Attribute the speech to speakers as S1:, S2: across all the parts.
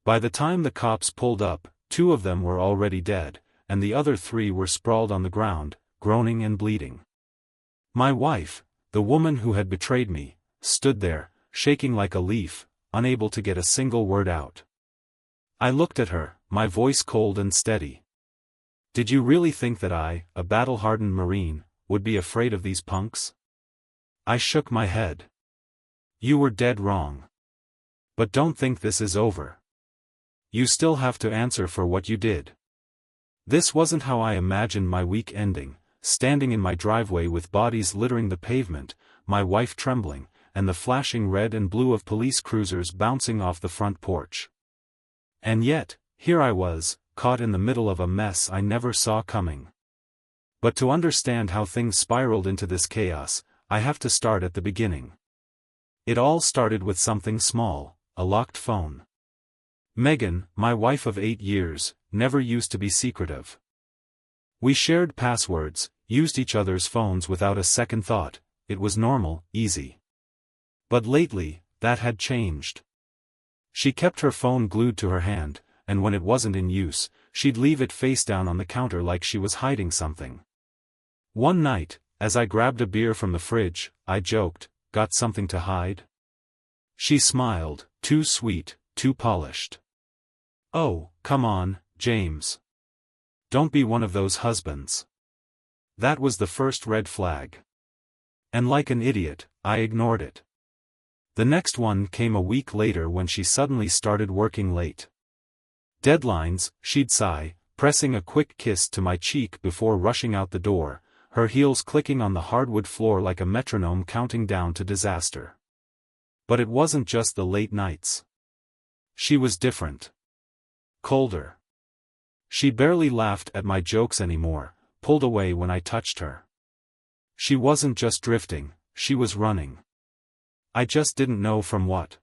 S1: By the time the cops pulled up, 2 of them were already dead, and the other 3 were sprawled on the ground, groaning and bleeding. My wife, the woman who had betrayed me, stood there, shaking like a leaf, unable to get a single word out. I looked at her, my voice cold and steady. Did you really think that I, a battle-hardened Marine, would be afraid of these punks? I shook my head. You were dead wrong. But don't think this is over. You still have to answer for what you did. This wasn't how I imagined my week ending, standing in my driveway with bodies littering the pavement, my wife trembling, and the flashing red and blue of police cruisers bouncing off the front porch. And yet, here I was, caught in the middle of a mess I never saw coming. But to understand how things spiraled into this chaos, I have to start at the beginning. It all started with something small, a locked phone. Megan, my wife of 8 years, never used to be secretive. We shared passwords, used each other's phones without a second thought. It was normal, easy. But lately, that had changed. She kept her phone glued to her hand, and when it wasn't in use, she'd leave it face down on the counter like she was hiding something. One night, as I grabbed a beer from the fridge, I joked, "Got something to hide?" She smiled, too sweet, too polished. "Oh, come on, James. Don't be one of those husbands." That was the first red flag. And like an idiot, I ignored it. The next one came a week later when she suddenly started working late. Deadlines, she'd sigh, pressing a quick kiss to my cheek before rushing out the door, her heels clicking on the hardwood floor like a metronome counting down to disaster. But it wasn't just the late nights. She was different. Colder. She barely laughed at my jokes anymore, pulled away when I touched her. She wasn't just drifting, she was running. I just didn't know from what.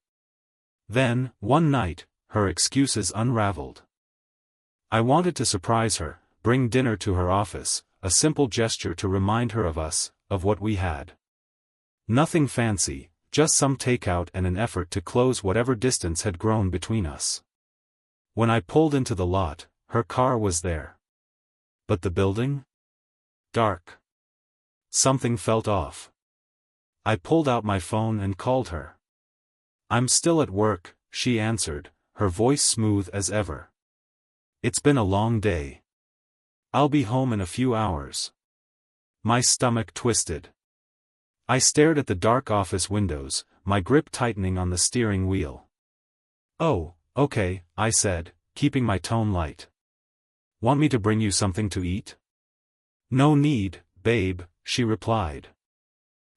S1: Then, one night, her excuses unraveled. I wanted to surprise her, bring dinner to her office, a simple gesture to remind her of us, of what we had. Nothing fancy, just some takeout and an effort to close whatever distance had grown between us. When I pulled into the lot, her car was there. But the building? Dark. Something felt off. I pulled out my phone and called her. "I'm still at work," she answered, her voice smooth as ever. "It's been a long day. I'll be home in a few hours." My stomach twisted. I stared at the dark office windows, my grip tightening on the steering wheel. "Oh, okay," I said, keeping my tone light. "Want me to bring you something to eat?" "No need, babe," she replied.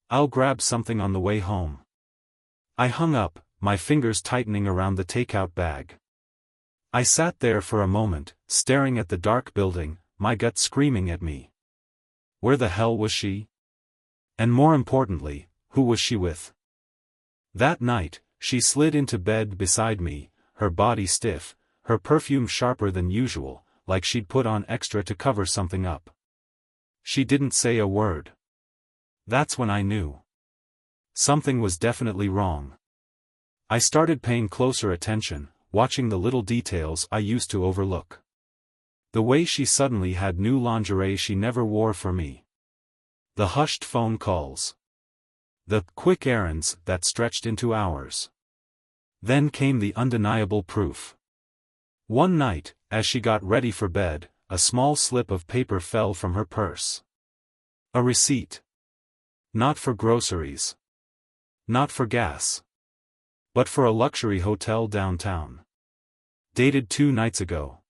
S1: "I'll grab something on the way home." I hung up, my fingers tightening around the takeout bag. I sat there for a moment, staring at the dark building, my gut screaming at me. Where the hell was she? And more importantly, who was she with? That night, she slid into bed beside me, her body stiff, her perfume sharper than usual, like she'd put on extra to cover something up. She didn't say a word. That's when I knew. Something was definitely wrong. I started paying closer attention, watching the little details I used to overlook. The way she suddenly had new lingerie she never wore for me. The hushed phone calls. The quick errands that stretched into hours. Then came the undeniable proof. One night, as she got ready for bed, a small slip of paper fell from her purse. A receipt. Not for groceries. Not for gas. But for a luxury hotel downtown. Dated 2 nights ago.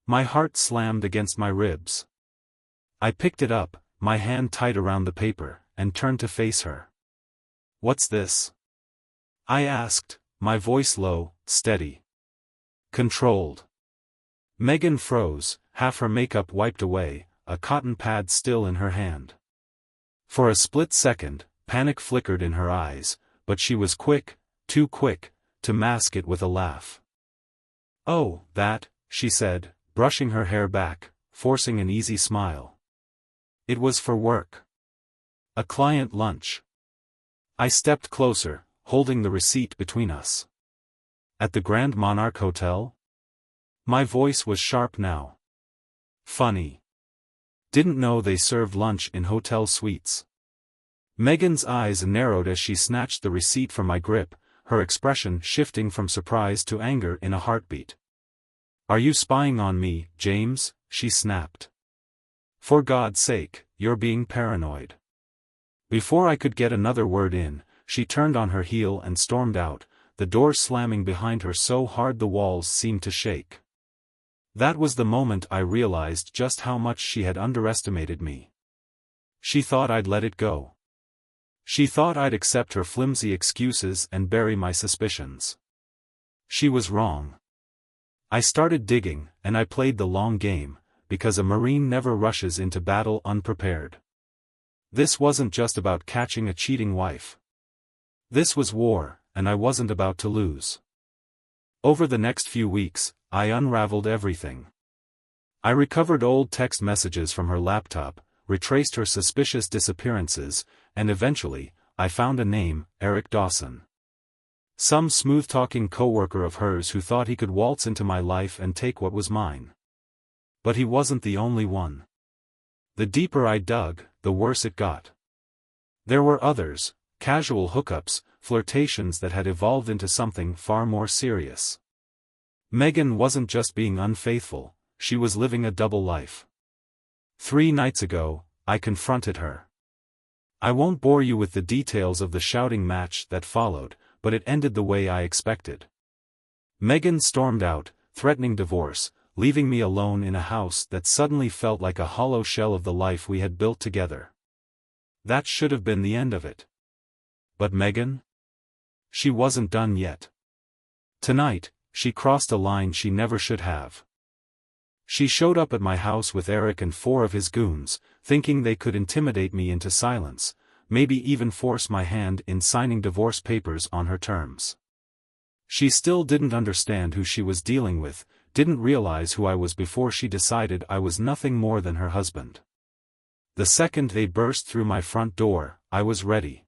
S1: My heart slammed against my ribs. I picked it up, my hand tight around the paper, and turned to face her. "What's this?" I asked, my voice low, steady. Controlled. Megan froze, half her makeup wiped away, a cotton pad still in her hand. For a split second, panic flickered in her eyes, but she was quick, too quick, to mask it with a laugh. "Oh, that," she said, brushing her hair back, forcing an easy smile. "It was for work. A client lunch." I stepped closer, holding the receipt between us. At the Grand Monarch Hotel? My voice was sharp now. Funny. Didn't know they served lunch in hotel suites. Megan's eyes narrowed as she snatched the receipt from my grip, her expression shifting from surprise to anger in a heartbeat. "Are you spying on me, James?" she snapped. "For God's sake, you're being paranoid." Before I could get another word in, she turned on her heel and stormed out, the door slamming behind her so hard the walls seemed to shake. That was the moment I realized just how much she had underestimated me. She thought I'd let it go. She thought I'd accept her flimsy excuses and bury my suspicions. She was wrong. I started digging, and I played the long game, because a Marine never rushes into battle unprepared. This wasn't just about catching a cheating wife. This was war, and I wasn't about to lose. Over the next few weeks, I unraveled everything. I recovered old text messages from her laptop, retraced her suspicious disappearances, and eventually, I found a name, Eric Dawson. Some smooth-talking coworker of hers who thought he could waltz into my life and take what was mine. But he wasn't the only one. The deeper I dug, the worse it got. There were others, casual hookups, flirtations that had evolved into something far more serious. Megan wasn't just being unfaithful, she was living a double life. 3 nights ago, I confronted her. I won't bore you with the details of the shouting match that followed, but it ended the way I expected. Megan stormed out, threatening divorce, leaving me alone in a house that suddenly felt like a hollow shell of the life we had built together. That should have been the end of it. But Megan? She wasn't done yet. Tonight, she crossed a line she never should have. She showed up at my house with Eric and 4 of his goons, thinking they could intimidate me into silence, maybe even force my hand in signing divorce papers on her terms. She still didn't understand who she was dealing with, didn't realize who I was before she decided I was nothing more than her husband. The second they burst through my front door, I was ready.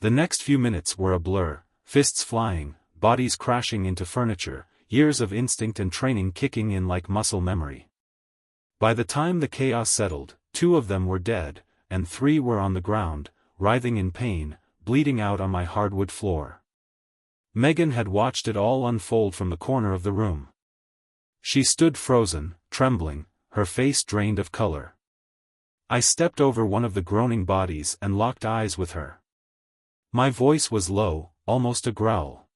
S1: The next few minutes were a blur, fists flying, bodies crashing into furniture, years of instinct and training kicking in like muscle memory. By the time the chaos settled, 2 of them were dead, and 3 were on the ground, writhing in pain, bleeding out on my hardwood floor. Megan had watched it all unfold from the corner of the room. She stood frozen, trembling, her face drained of color. I stepped over one of the groaning bodies and locked eyes with her. My voice was low, almost a growl.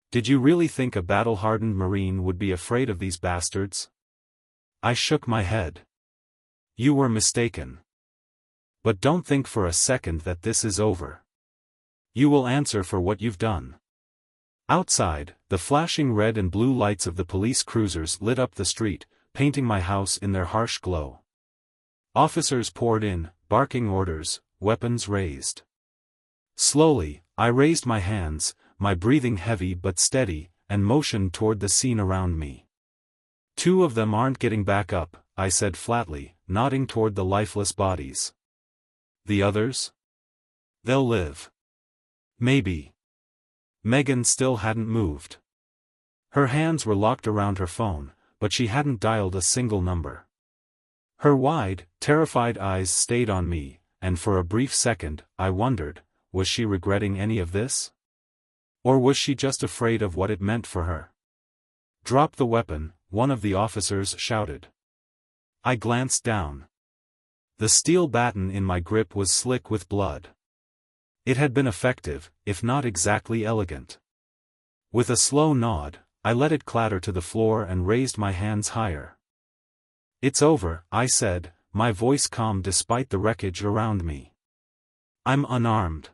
S1: "Did you really think a battle-hardened Marine would be afraid of these bastards?" I shook my head. "You were mistaken. But don't think for a second that this is over. You will answer for what you've done." Outside, the flashing red and blue lights of the police cruisers lit up the street, painting my house in their harsh glow. Officers poured in, barking orders, weapons raised. Slowly, I raised my hands, my breathing heavy but steady, and motioned toward the scene around me. 2 of them aren't getting back up, I said flatly, nodding toward the lifeless bodies. The others? They'll live. Maybe. Megan still hadn't moved. Her hands were locked around her phone, but she hadn't dialed a single number. Her wide, terrified eyes stayed on me, and for a brief second, I wondered, was she regretting any of this? Or was she just afraid of what it meant for her? "Drop the weapon," one of the officers shouted. I glanced down. The steel baton in my grip was slick with blood. It had been effective, if not exactly elegant. With a slow nod, I let it clatter to the floor and raised my hands higher. "It's over," I said, my voice calm despite the wreckage around me. "I'm unarmed."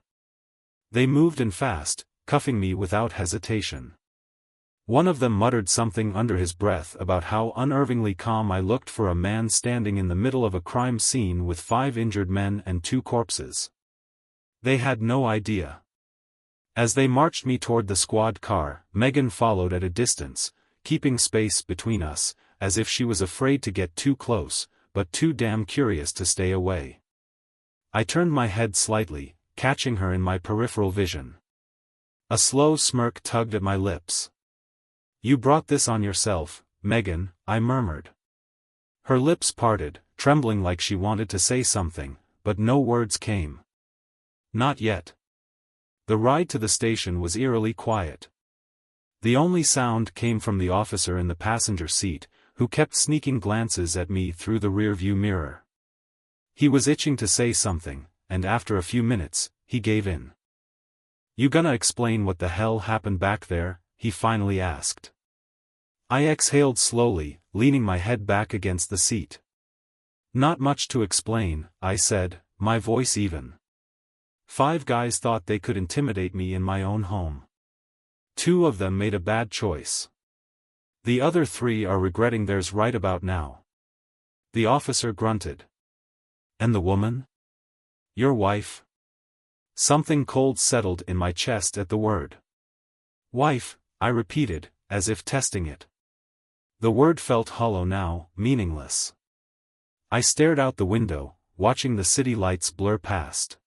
S1: They moved in fast, cuffing me without hesitation. One of them muttered something under his breath about how unnervingly calm I looked for a man standing in the middle of a crime scene with 5 injured men and 2 corpses. They had no idea. As they marched me toward the squad car, Megan followed at a distance, keeping space between us, as if she was afraid to get too close, but too damn curious to stay away. I turned my head slightly, catching her in my peripheral vision. A slow smirk tugged at my lips. You brought this on yourself, Megan, I murmured. Her lips parted, trembling like she wanted to say something, but no words came. Not yet. The ride to the station was eerily quiet. The only sound came from the officer in the passenger seat, who kept sneaking glances at me through the rearview mirror. He was itching to say something, and after a few minutes, he gave in. You gonna explain what the hell happened back there? He finally asked. I exhaled slowly, leaning my head back against the seat. Not much to explain, I said, my voice even. 5 guys thought they could intimidate me in my own home. 2 of them made a bad choice. The other 3 are regretting theirs right about now. The officer grunted. And the woman? Your wife? Something cold settled in my chest at the word. Wife, I repeated, as if testing it. The word felt hollow now, meaningless. I stared out the window, watching the city lights blur past.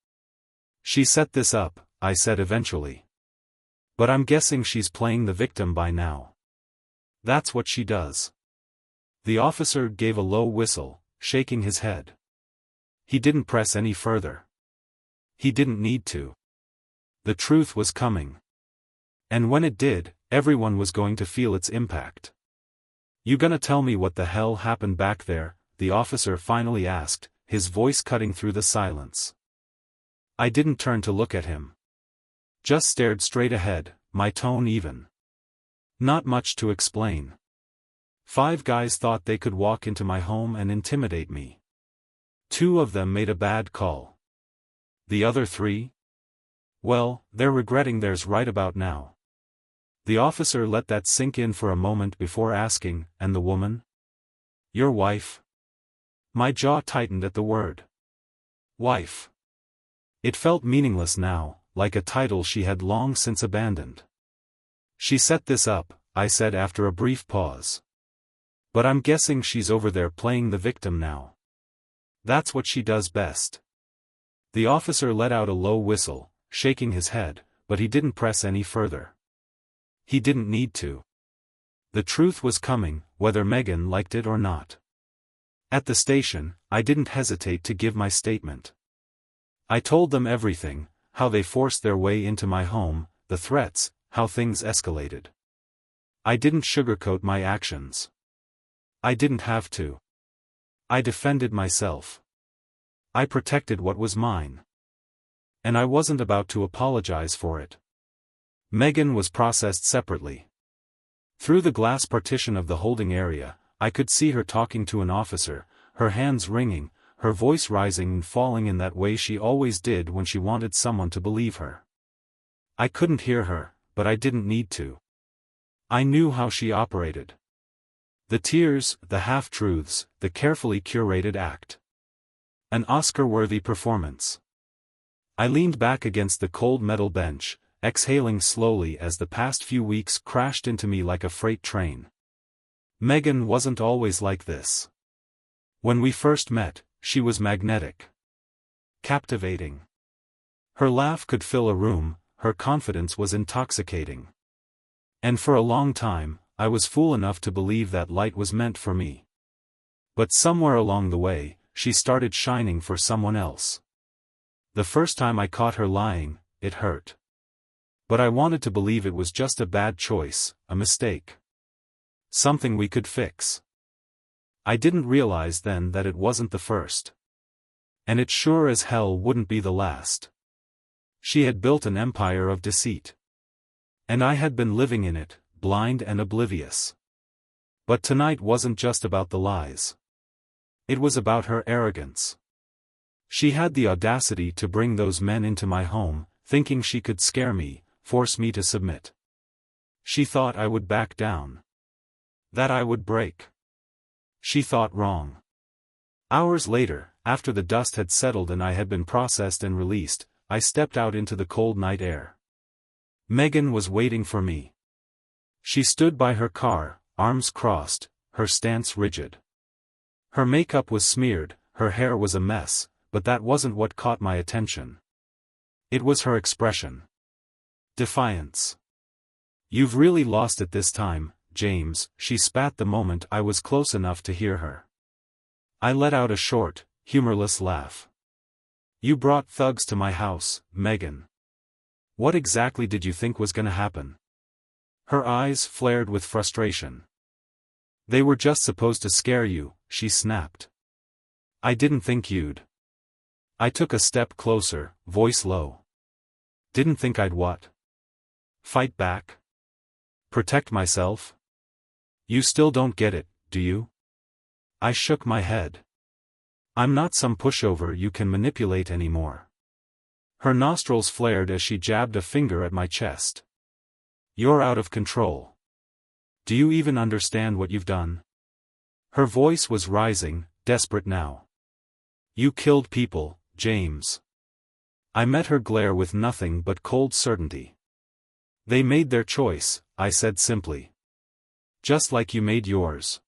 S1: She set this up, I said eventually. But I'm guessing she's playing the victim by now. That's what she does. The officer gave a low whistle, shaking his head. He didn't press any further. He didn't need to. The truth was coming. And when it did, everyone was going to feel its impact. You gonna tell me what the hell happened back there? The officer finally asked, his voice cutting through the silence. I didn't turn to look at him. Just stared straight ahead, my tone even. Not much to explain. 5 guys thought they could walk into my home and intimidate me. 2 of them made a bad call. The other 3? Well, they're regretting theirs right about now. The officer let that sink in for a moment before asking, and the woman? Your wife? My jaw tightened at the word. Wife. It felt meaningless now, like a title she had long since abandoned. She set this up, I said after a brief pause. But I'm guessing she's over there playing the victim now. That's what she does best. The officer let out a low whistle, shaking his head, but he didn't press any further. He didn't need to. The truth was coming, whether Megan liked it or not. At the station, I didn't hesitate to give my statement. I told them everything, how they forced their way into my home, the threats, how things escalated. I didn't sugarcoat my actions. I didn't have to. I defended myself. I protected what was mine. And I wasn't about to apologize for it. Megan was processed separately. Through the glass partition of the holding area, I could see her talking to an officer, her hands wringing, her voice rising and falling in that way she always did when she wanted someone to believe her. I couldn't hear her, but I didn't need to. I knew how she operated. The tears, the half-truths, the carefully curated act. An Oscar-worthy performance. I leaned back against the cold metal bench, exhaling slowly as the past few weeks crashed into me like a freight train. Megan wasn't always like this. When we first met, she was magnetic. Captivating. Her laugh could fill a room, her confidence was intoxicating. And for a long time, I was fool enough to believe that light was meant for me. But somewhere along the way, she started shining for someone else. The first time I caught her lying, it hurt. But I wanted to believe it was just a bad choice, a mistake. Something we could fix. I didn't realize then that it wasn't the first. And it sure as hell wouldn't be the last. She had built an empire of deceit. And I had been living in it, blind and oblivious. But tonight wasn't just about the lies. It was about her arrogance. She had the audacity to bring those men into my home, thinking she could scare me, force me to submit. She thought I would back down. That I would break. She thought wrong. Hours later, after the dust had settled and I had been processed and released, I stepped out into the cold night air. Megan was waiting for me. She stood by her car, arms crossed, her stance rigid. Her makeup was smeared, her hair was a mess, but that wasn't what caught my attention. It was her expression. Defiance. You've really lost it this time, James, she spat the moment I was close enough to hear her. I let out a short, humorless laugh. You brought thugs to my house, Megan. What exactly did you think was gonna happen? Her eyes flared with frustration. They were just supposed to scare you, she snapped. I didn't think you'd. I took a step closer, voice low. Didn't think I'd what? Fight back? Protect myself? You still don't get it, do you? I shook my head. I'm not some pushover you can manipulate anymore. Her nostrils flared as she jabbed a finger at my chest. You're out of control. Do you even understand what you've done? Her voice was rising, desperate now. You killed people, James. I met her glare with nothing but cold certainty. They made their choice, I said simply. Just like you made yours.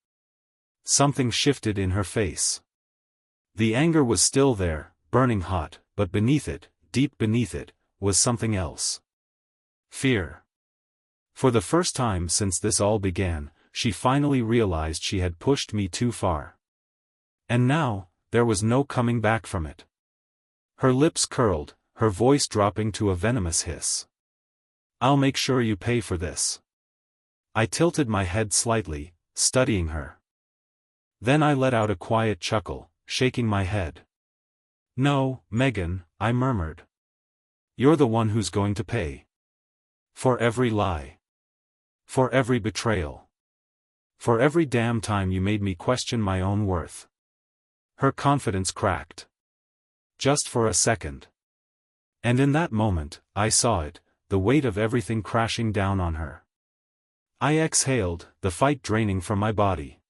S1: Something shifted in her face. The anger was still there, burning hot, but beneath it, deep beneath it, was something else. Fear. For the first time since this all began, she finally realized she had pushed me too far. And now, there was no coming back from it. Her lips curled, her voice dropping to a venomous hiss. I'll make sure you pay for this. I tilted my head slightly, studying her. Then I let out a quiet chuckle, shaking my head. No, Megan, I murmured. You're the one who's going to pay. For every lie. For every betrayal. For every damn time you made me question my own worth. Her confidence cracked. Just for a second. And in that moment, I saw it, the weight of everything crashing down on her. I exhaled, the fight draining from my body.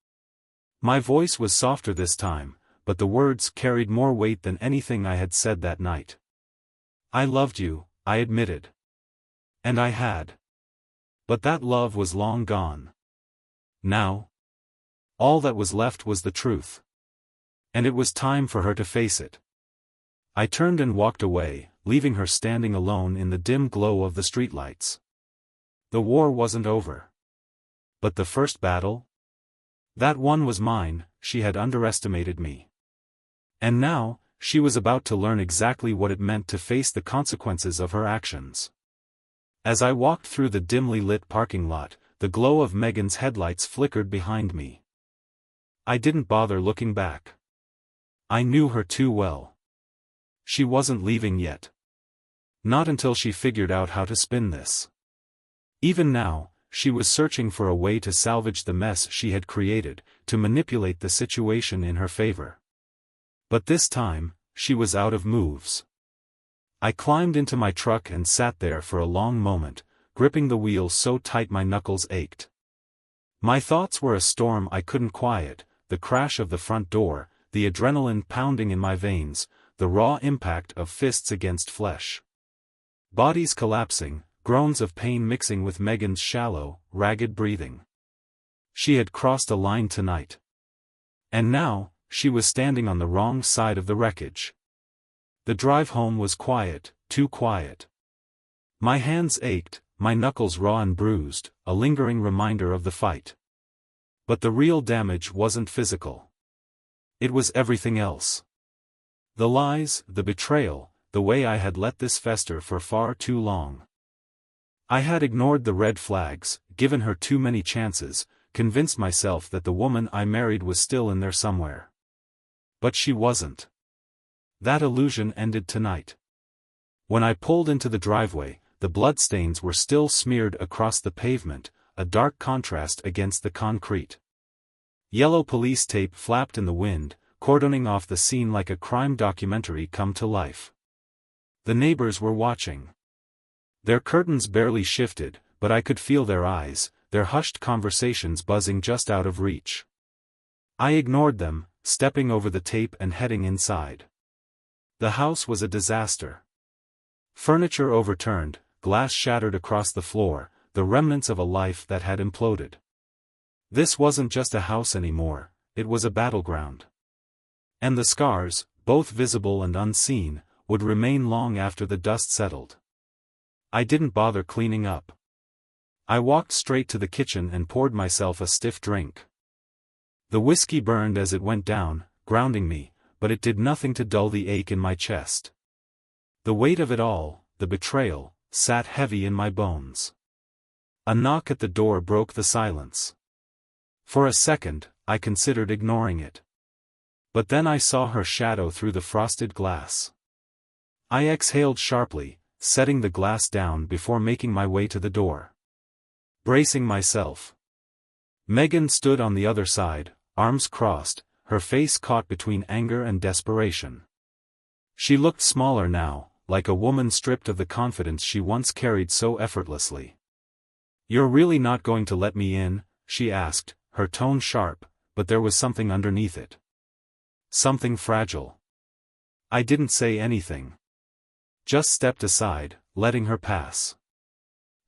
S1: My voice was softer this time, but the words carried more weight than anything I had said that night. I loved you, I admitted. And I had. But that love was long gone. Now? All that was left was the truth. And it was time for her to face it. I turned and walked away, leaving her standing alone in the dim glow of the streetlights. The war wasn't over. But the first battle? That one was mine. She had underestimated me. And now, she was about to learn exactly what it meant to face the consequences of her actions. As I walked through the dimly lit parking lot, the glow of Megan's headlights flickered behind me. I didn't bother looking back. I knew her too well. She wasn't leaving yet. Not until she figured out how to spin this. Even now, she was searching for a way to salvage the mess she had created, to manipulate the situation in her favor. But this time, she was out of moves. I climbed into my truck and sat there for a long moment, gripping the wheel so tight my knuckles ached. My thoughts were a storm I couldn't quiet, the crash of the front door, the adrenaline pounding in my veins, the raw impact of fists against flesh. Bodies collapsing, groans of pain mixing with Megan's shallow, ragged breathing. She had crossed a line tonight. And now, she was standing on the wrong side of the wreckage. The drive home was quiet, too quiet. My hands ached, my knuckles raw and bruised, a lingering reminder of the fight. But the real damage wasn't physical. It was everything else. The lies, the betrayal, the way I had let this fester for far too long. I had ignored the red flags, given her too many chances, convinced myself that the woman I married was still in there somewhere. But she wasn't. That illusion ended tonight. When I pulled into the driveway, the bloodstains were still smeared across the pavement, a dark contrast against the concrete. Yellow police tape flapped in the wind, cordoning off the scene like a crime documentary come to life. The neighbors were watching. Their curtains barely shifted, but I could feel their eyes, their hushed conversations buzzing just out of reach. I ignored them, stepping over the tape and heading inside. The house was a disaster. Furniture overturned, glass shattered across the floor, the remnants of a life that had imploded. This wasn't just a house anymore, it was a battleground. And the scars, both visible and unseen, would remain long after the dust settled. I didn't bother cleaning up. I walked straight to the kitchen and poured myself a stiff drink. The whiskey burned as it went down, grounding me, but it did nothing to dull the ache in my chest. The weight of it all, the betrayal, sat heavy in my bones. A knock at the door broke the silence. For a second, I considered ignoring it. But then I saw her shadow through the frosted glass. I exhaled sharply, setting the glass down before making my way to the door. Bracing myself. Megan stood on the other side, arms crossed, her face caught between anger and desperation. She looked smaller now, like a woman stripped of the confidence she once carried so effortlessly. "You're really not going to let me in?" she asked, her tone sharp, but there was something underneath it. Something fragile. I didn't say anything. Just stepped aside, letting her pass.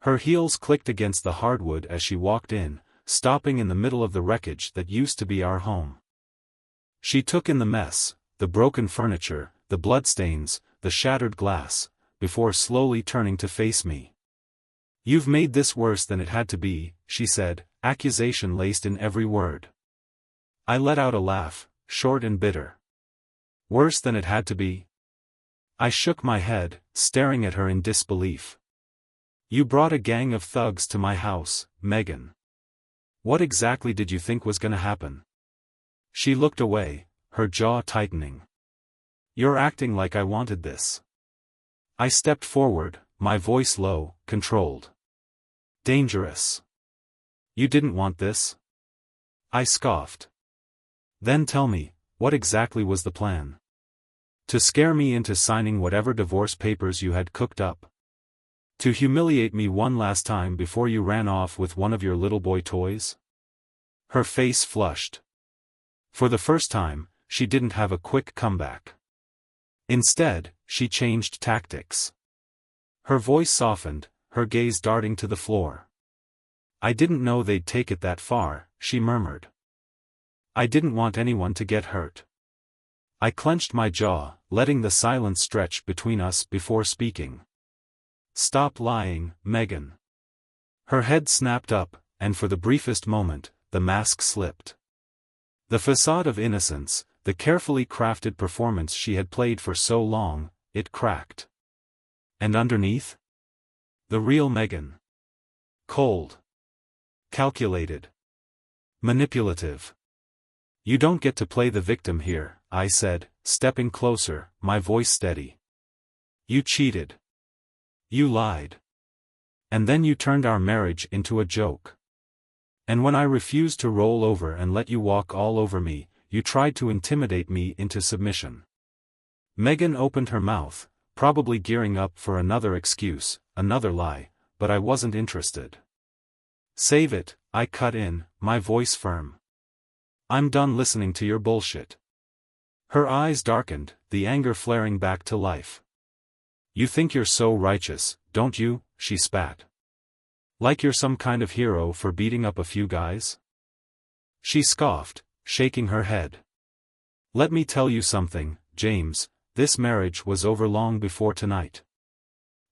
S1: Her heels clicked against the hardwood as she walked in, stopping in the middle of the wreckage that used to be our home. She took in the mess, the broken furniture, the bloodstains, the shattered glass, before slowly turning to face me. "You've made this worse than it had to be," she said, accusation laced in every word. I let out a laugh, short and bitter. "Worse than it had to be?" I shook my head, staring at her in disbelief. "You brought a gang of thugs to my house, Megan. What exactly did you think was gonna happen?" She looked away, her jaw tightening. "You're acting like I wanted this." I stepped forward, my voice low, controlled. "Dangerous. You didn't want this?" I scoffed. "Then tell me, what exactly was the plan? To scare me into signing whatever divorce papers you had cooked up? To humiliate me one last time before you ran off with one of your little boy toys?" Her face flushed. For the first time, she didn't have a quick comeback. Instead, she changed tactics. Her voice softened, her gaze darting to the floor. "I didn't know they'd take it that far," she murmured. "I didn't want anyone to get hurt." I clenched my jaw, letting the silence stretch between us before speaking. "Stop lying, Megan." Her head snapped up, and for the briefest moment, the mask slipped. The facade of innocence, the carefully crafted performance she had played for so long, it cracked. And underneath? The real Megan. Cold. Calculated. Manipulative. "You don't get to play the victim here," I said, stepping closer, my voice steady. "You cheated. You lied. And then you turned our marriage into a joke. And when I refused to roll over and let you walk all over me, you tried to intimidate me into submission." Megan opened her mouth, probably gearing up for another excuse, another lie, but I wasn't interested. "Save it," I cut in, my voice firm. "I'm done listening to your bullshit." Her eyes darkened, the anger flaring back to life. "You think you're so righteous, don't you?" she spat. "Like you're some kind of hero for beating up a few guys?" She scoffed, shaking her head. "Let me tell you something, James, this marriage was over long before tonight.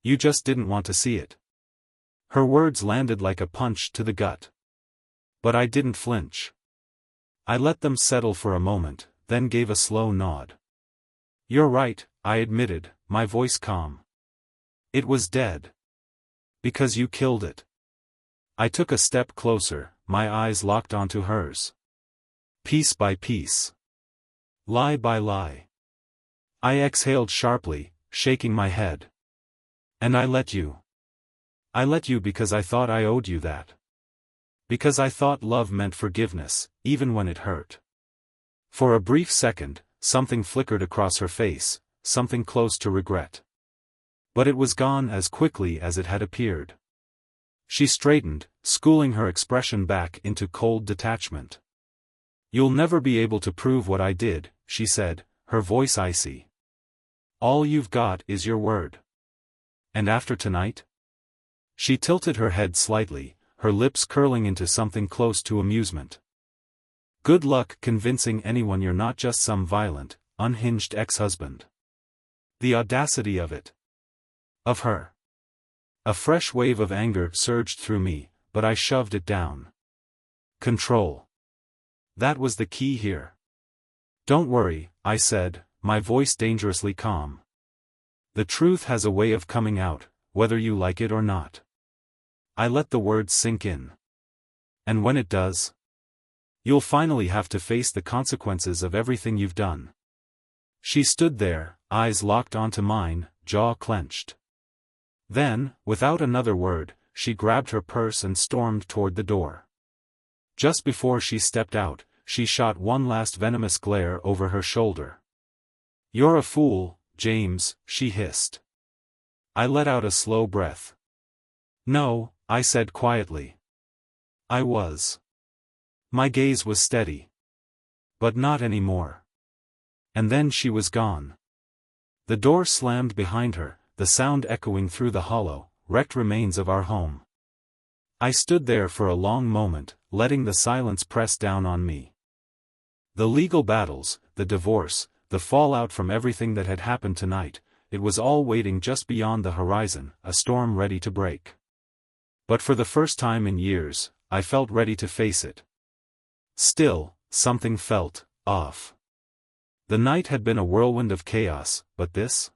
S1: You just didn't want to see it." Her words landed like a punch to the gut. But I didn't flinch. I let them settle for a moment, then gave a slow nod. "You're right," I admitted, my voice calm. "It was dead. Because you killed it." I took a step closer, my eyes locked onto hers. Piece by piece. Lie by lie. I exhaled sharply, shaking my head. "And I let you. I let you because I thought I owed you that. Because I thought love meant forgiveness, even when it hurt." For a brief second, something flickered across her face, something close to regret. But it was gone as quickly as it had appeared. She straightened, schooling her expression back into cold detachment. "You'll never be able to prove what I did," she said, her voice icy. "All you've got is your word. And after tonight?" She tilted her head slightly, her lips curling into something close to amusement. "Good luck convincing anyone you're not just some violent, unhinged ex-husband." The audacity of it. Of her. A fresh wave of anger surged through me, but I shoved it down. Control. That was the key here. Don't worry, I said, my voice dangerously calm. The truth has a way of coming out, whether you like it or not. I let the words sink in. And when it does, you'll finally have to face the consequences of everything you've done. She stood there, eyes locked onto mine, jaw clenched. Then, without another word, she grabbed her purse and stormed toward the door. Just before she stepped out, she shot one last venomous glare over her shoulder. "You're a fool, James," she hissed. I let out a slow breath. "No," I said quietly. "I was." My gaze was steady. But not anymore. And then she was gone. The door slammed behind her, the sound echoing through the hollow, wrecked remains of our home. I stood there for a long moment, letting the silence press down on me. The legal battles, the divorce, the fallout from everything that had happened tonight, it was all waiting just beyond the horizon, a storm ready to break. But for the first time in years, I felt ready to face it. Still, something felt off. The night had been a whirlwind of chaos, but this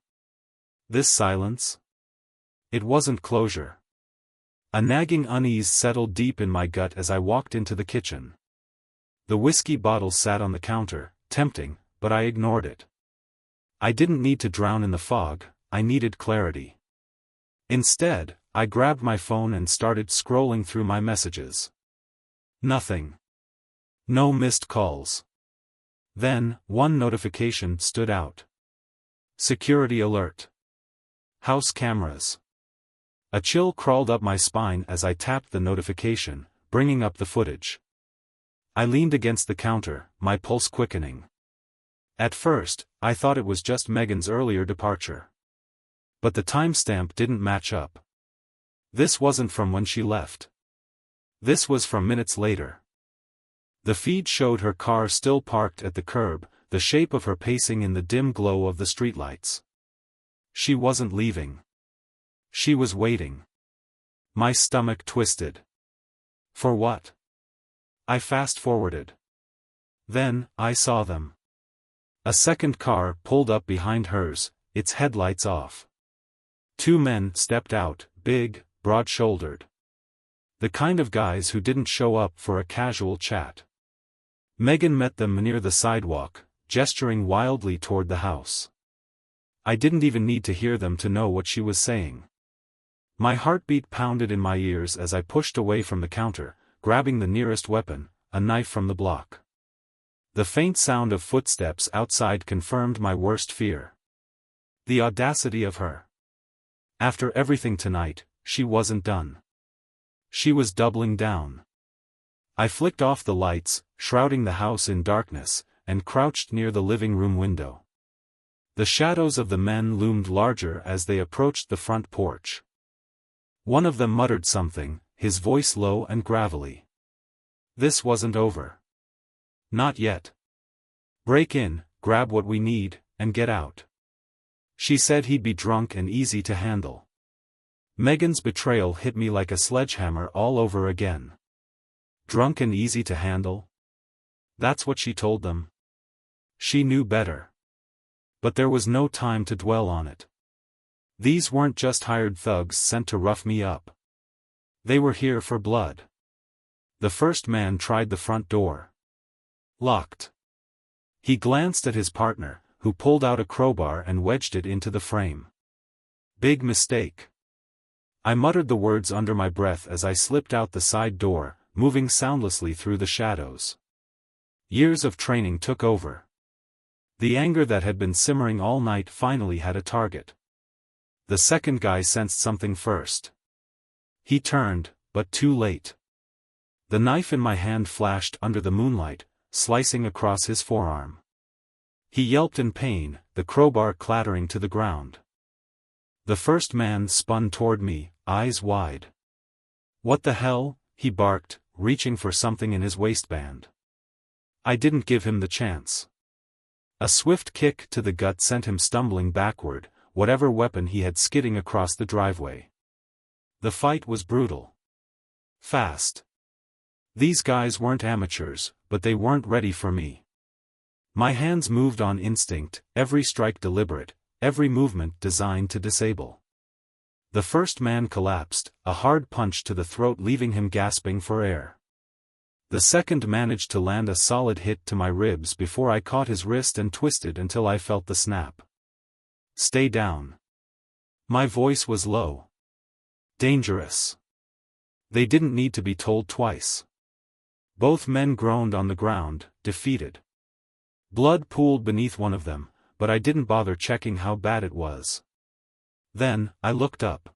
S1: silence? It wasn't closure. A nagging unease settled deep in my gut as I walked into the kitchen. The whiskey bottle sat on the counter, tempting, but I ignored it. I didn't need to drown in the fog, I needed clarity. Instead, I grabbed my phone and started scrolling through my messages. Nothing. No missed calls. Then, one notification stood out. Security alert. House cameras. A chill crawled up my spine as I tapped the notification, bringing up the footage. I leaned against the counter, my pulse quickening. At first, I thought it was just Megan's earlier departure. But the timestamp didn't match up. This wasn't from when she left. This was from minutes later. The feed showed her car still parked at the curb, the shape of her pacing in the dim glow of the streetlights. She wasn't leaving. She was waiting. My stomach twisted. For what? I fast-forwarded. Then, I saw them. A second car pulled up behind hers, its headlights off. Two men stepped out, big, broad-shouldered. The kind of guys who didn't show up for a casual chat. Megan met them near the sidewalk, gesturing wildly toward the house. I didn't even need to hear them to know what she was saying. My heartbeat pounded in my ears as I pushed away from the counter, grabbing the nearest weapon, a knife from the block. The faint sound of footsteps outside confirmed my worst fear. The audacity of her. After everything tonight, she wasn't done. She was doubling down. I flicked off the lights, shrouding the house in darkness, and crouched near the living room window. The shadows of the men loomed larger as they approached the front porch. One of them muttered something, his voice low and gravelly. This wasn't over. Not yet. Break in, grab what we need, and get out. She said he'd be drunk and easy to handle. Megan's betrayal hit me like a sledgehammer all over again. Drunk and easy to handle? That's what she told them. She knew better. But there was no time to dwell on it. These weren't just hired thugs sent to rough me up. They were here for blood. The first man tried the front door. Locked. He glanced at his partner, who pulled out a crowbar and wedged it into the frame. Big mistake. I muttered the words under my breath as I slipped out the side door, moving soundlessly through the shadows. Years of training took over. The anger that had been simmering all night finally had a target. The second guy sensed something first. He turned, but too late. The knife in my hand flashed under the moonlight, slicing across his forearm. He yelped in pain, the crowbar clattering to the ground. The first man spun toward me, eyes wide. "What the hell?" he barked, reaching for something in his waistband. I didn't give him the chance. A swift kick to the gut sent him stumbling backward, whatever weapon he had skidding across the driveway. The fight was brutal. Fast. These guys weren't amateurs, but they weren't ready for me. My hands moved on instinct, every strike deliberate, every movement designed to disable. The first man collapsed, a hard punch to the throat leaving him gasping for air. The second managed to land a solid hit to my ribs before I caught his wrist and twisted until I felt the snap. Stay down. My voice was low. Dangerous. They didn't need to be told twice. Both men groaned on the ground, defeated. Blood pooled beneath one of them, but I didn't bother checking how bad it was. Then, I looked up.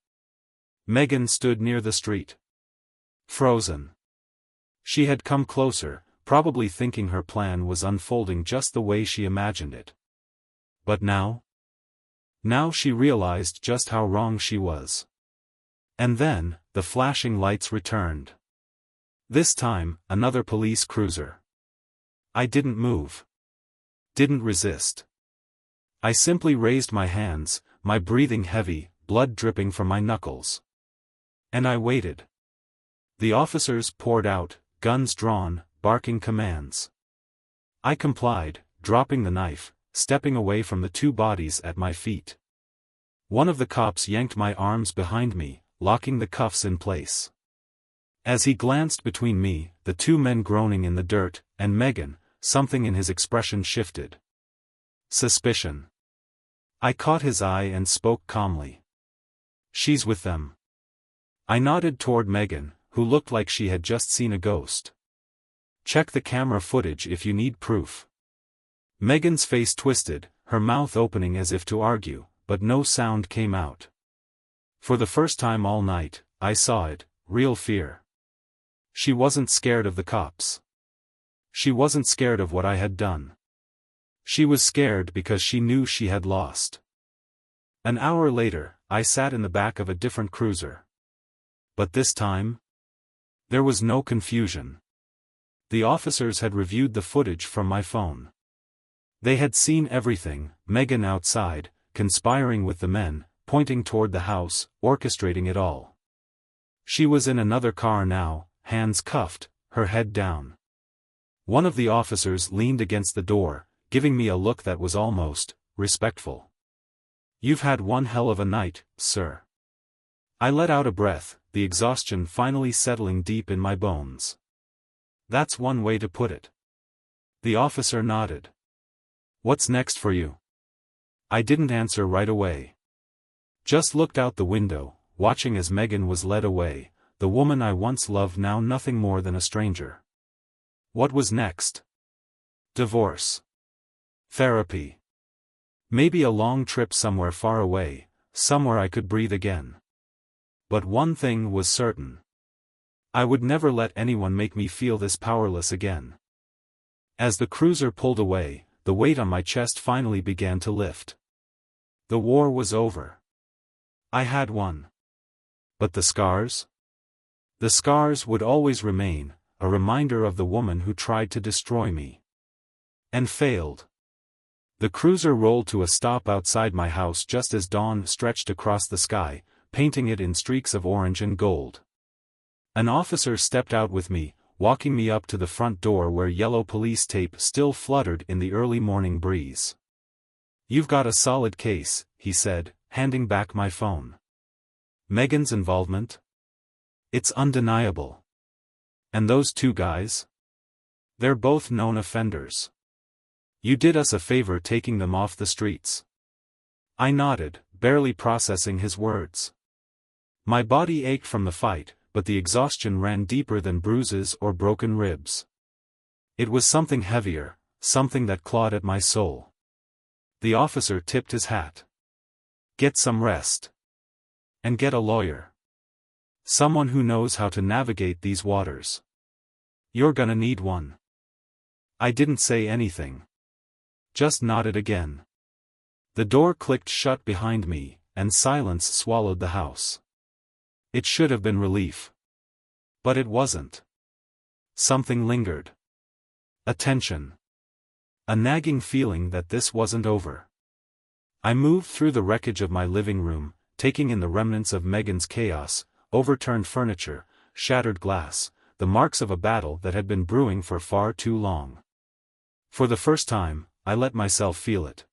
S1: Megan stood near the street. Frozen. She had come closer, probably thinking her plan was unfolding just the way she imagined it. But now? Now she realized just how wrong she was. And then, the flashing lights returned. This time, another police cruiser. I didn't move. Didn't resist. I simply raised my hands, my breathing heavy, blood dripping from my knuckles. And I waited. The officers poured out, guns drawn, barking commands. I complied, dropping the knife, stepping away from the two bodies at my feet. One of the cops yanked my arms behind me, locking the cuffs in place. As he glanced between me, the two men groaning in the dirt, and Megan, something in his expression shifted. Suspicion. I caught his eye and spoke calmly. She's with them. I nodded toward Megan, who looked like she had just seen a ghost. Check the camera footage if you need proof. Megan's face twisted, her mouth opening as if to argue, but no sound came out. For the first time all night, I saw it, real fear. She wasn't scared of the cops. She wasn't scared of what I had done. She was scared because she knew she had lost. An hour later, I sat in the back of a different cruiser. But this time? There was no confusion. The officers had reviewed the footage from my phone. They had seen everything, Megan outside, conspiring with the men, pointing toward the house, orchestrating it all. She was in another car now, hands cuffed, her head down. One of the officers leaned against the door, giving me a look that was almost respectful. You've had one hell of a night, sir. I let out a breath, the exhaustion finally settling deep in my bones. That's one way to put it. The officer nodded. What's next for you? I didn't answer right away. Just looked out the window, watching as Megan was led away, the woman I once loved now nothing more than a stranger. What was next? Divorce. Therapy. Maybe a long trip somewhere far away, somewhere I could breathe again. But one thing was certain. I would never let anyone make me feel this powerless again. As the cruiser pulled away, the weight on my chest finally began to lift. The war was over. I had won. But the scars? The scars would always remain, a reminder of the woman who tried to destroy me. And failed. The cruiser rolled to a stop outside my house just as dawn stretched across the sky, painting it in streaks of orange and gold. An officer stepped out with me, walking me up to the front door where yellow police tape still fluttered in the early morning breeze. You've got a solid case, he said, handing back my phone. Megan's involvement? It's undeniable. And those two guys? They're both known offenders. You did us a favor taking them off the streets. I nodded, barely processing his words. My body ached from the fight, but the exhaustion ran deeper than bruises or broken ribs. It was something heavier, something that clawed at my soul. The officer tipped his hat. Get some rest. And get a lawyer. Someone who knows how to navigate these waters. You're gonna need one. I didn't say anything. Just nodded again. The door clicked shut behind me, and silence swallowed the house. It should have been relief. But it wasn't. Something lingered. A tension. A nagging feeling that this wasn't over. I moved through the wreckage of my living room, taking in the remnants of Megan's chaos, overturned furniture, shattered glass, the marks of a battle that had been brewing for far too long. For the first time, I let myself feel it.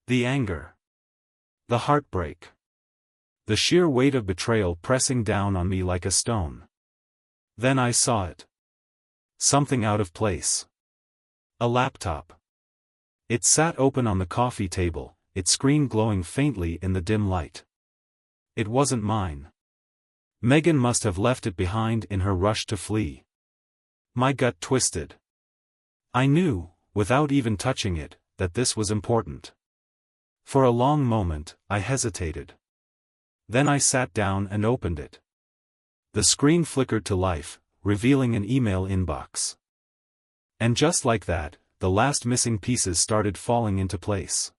S1: The anger. The heartbreak. The sheer weight of betrayal pressing down on me like a stone. Then I saw it. Something out of place. A laptop. It sat open on the coffee table, its screen glowing faintly in the dim light. It wasn't mine. Megan must have left it behind in her rush to flee. My gut twisted. I knew, without even touching it, that this was important. For a long moment, I hesitated. Then I sat down and opened it. The screen flickered to life, revealing an email inbox. And just like that, the last missing pieces started falling into place.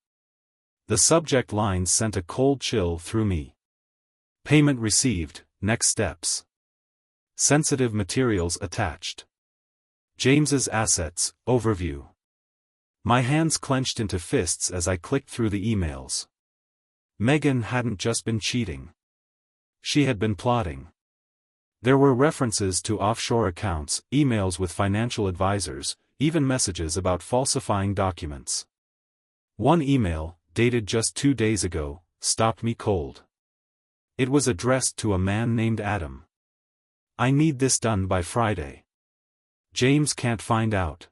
S1: The subject lines sent a cold chill through me. Payment received, next steps. Sensitive materials attached. James's assets, overview. My hands clenched into fists as I clicked through the emails. Megan hadn't just been cheating. She had been plotting. There were references to offshore accounts, emails with financial advisors, even messages about falsifying documents. One email, dated just 2 days ago, stopped me cold. It was addressed to a man named Adam. I need this done by Friday. James can't find out.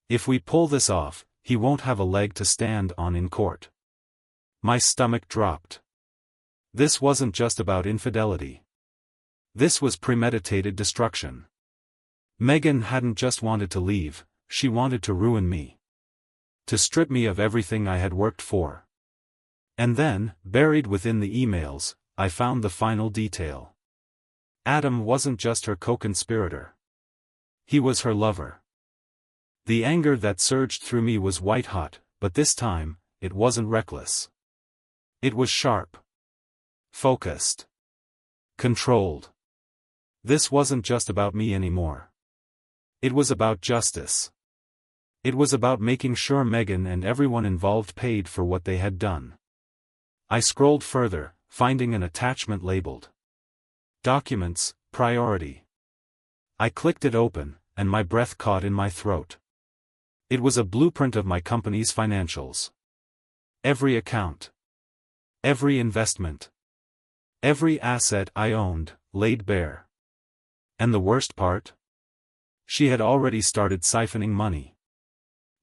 S1: If we pull this off, he won't have a leg to stand on in court. My stomach dropped. This wasn't just about infidelity. This was premeditated destruction. Megan hadn't just wanted to leave, she wanted to ruin me. To strip me of everything I had worked for. And then, buried within the emails, I found the final detail. Adam wasn't just her co-conspirator. He was her lover. The anger that surged through me was white-hot, but this time, it wasn't reckless. It was sharp. Focused. Controlled. This wasn't just about me anymore. It was about justice. It was about making sure Megan and everyone involved paid for what they had done. I scrolled further, finding an attachment labeled Documents, Priority. I clicked it open, and my breath caught in my throat. It was a blueprint of my company's financials. Every account. Every investment. Every asset I owned, laid bare. And the worst part? She had already started siphoning money.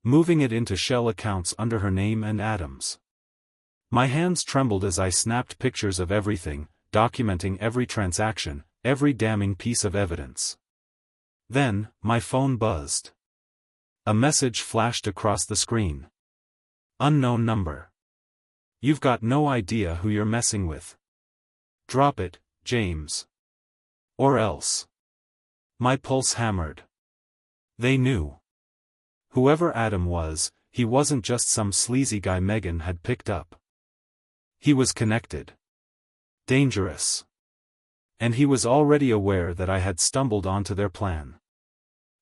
S1: Moving it into shell accounts under her name and Adam's. My hands trembled as I snapped pictures of everything, documenting every transaction, every damning piece of evidence. Then, my phone buzzed. A message flashed across the screen. Unknown number. You've got no idea who you're messing with. Drop it, James. Or else. My pulse hammered. They knew. Whoever Adam was, he wasn't just some sleazy guy Megan had picked up. He was connected. Dangerous. And he was already aware that I had stumbled onto their plan.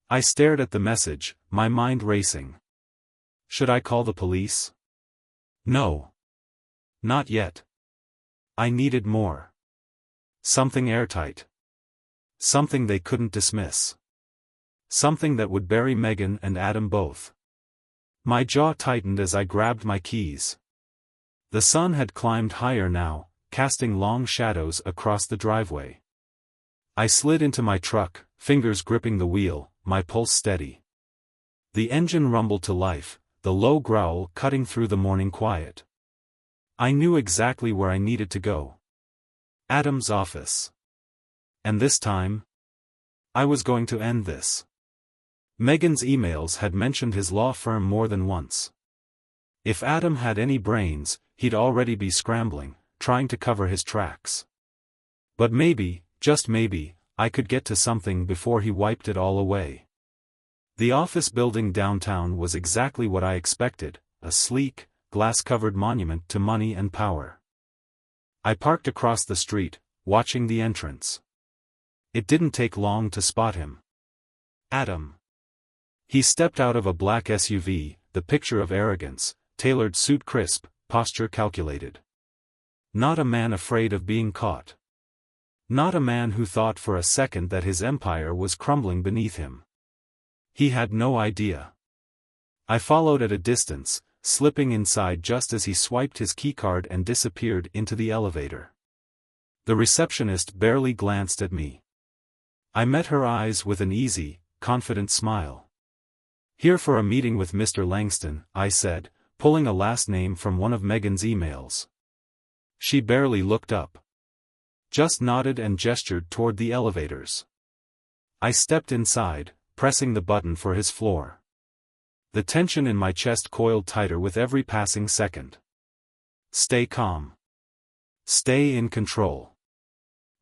S1: I stared at the message, my mind racing. Should I call the police? No. Not yet. I needed more. Something airtight. Something they couldn't dismiss. Something that would bury Megan and Adam both. My jaw tightened as I grabbed my keys. The sun had climbed higher now, casting long shadows across the driveway. I slid into my truck, fingers gripping the wheel, my pulse steady. The engine rumbled to life, the low growl cutting through the morning quiet. I knew exactly where I needed to go. Adam's office. And this time, I was going to end this. Megan's emails had mentioned his law firm more than once. If Adam had any brains, he'd already be scrambling, trying to cover his tracks. But maybe, just maybe, I could get to something before he wiped it all away. The office building downtown was exactly what I expected, a sleek, glass-covered monument to money and power. I parked across the street, watching the entrance. It didn't take long to spot him. Adam. He stepped out of a black SUV, the picture of arrogance, tailored suit crisp, posture calculated. Not a man afraid of being caught. Not a man who thought for a second that his empire was crumbling beneath him. He had no idea. I followed at a distance, slipping inside just as he swiped his keycard and disappeared into the elevator. The receptionist barely glanced at me. I met her eyes with an easy, confident smile. "Here for a meeting with Mr. Langston," I said, pulling a last name from one of Megan's emails. She barely looked up. Just nodded and gestured toward the elevators. I stepped inside, pressing the button for his floor. The tension in my chest coiled tighter with every passing second. Stay calm. Stay in control.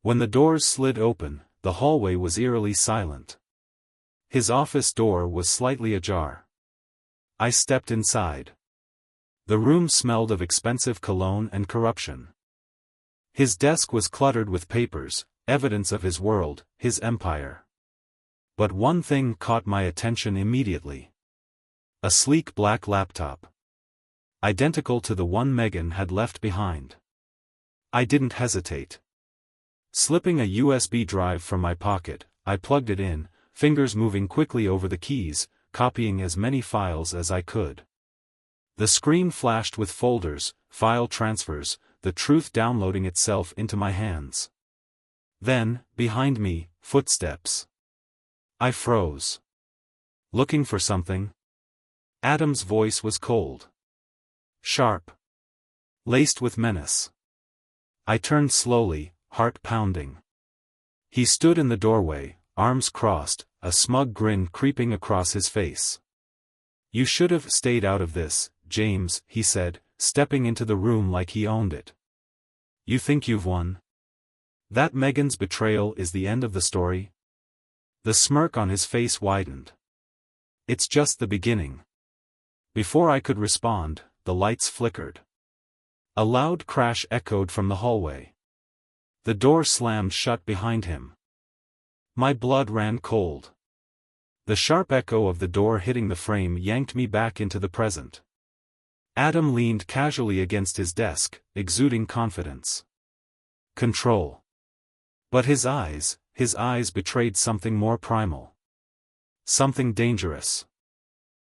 S1: When the doors slid open, the hallway was eerily silent. His office door was slightly ajar. I stepped inside. The room smelled of expensive cologne and corruption. His desk was cluttered with papers, evidence of his world, his empire. But one thing caught my attention immediately. A sleek black laptop. Identical to the one Megan had left behind. I didn't hesitate. Slipping a USB drive from my pocket, I plugged it in, fingers moving quickly over the keys, copying as many files as I could. The screen flashed with folders, file transfers, the truth downloading itself into my hands. Then, behind me, footsteps. I froze. Looking for something? Adam's voice was cold. Sharp. Laced with menace. I turned slowly, heart pounding. He stood in the doorway, arms crossed, a smug grin creeping across his face. "You should have stayed out of this, James," he said, stepping into the room like he owned it. "You think you've won? That Megan's betrayal is the end of the story?" The smirk on his face widened. "It's just the beginning." Before I could respond, the lights flickered. A loud crash echoed from the hallway. The door slammed shut behind him. My blood ran cold. The sharp echo of the door hitting the frame yanked me back into the present. Adam leaned casually against his desk, exuding confidence. Control. But his eyes betrayed something more primal. Something dangerous.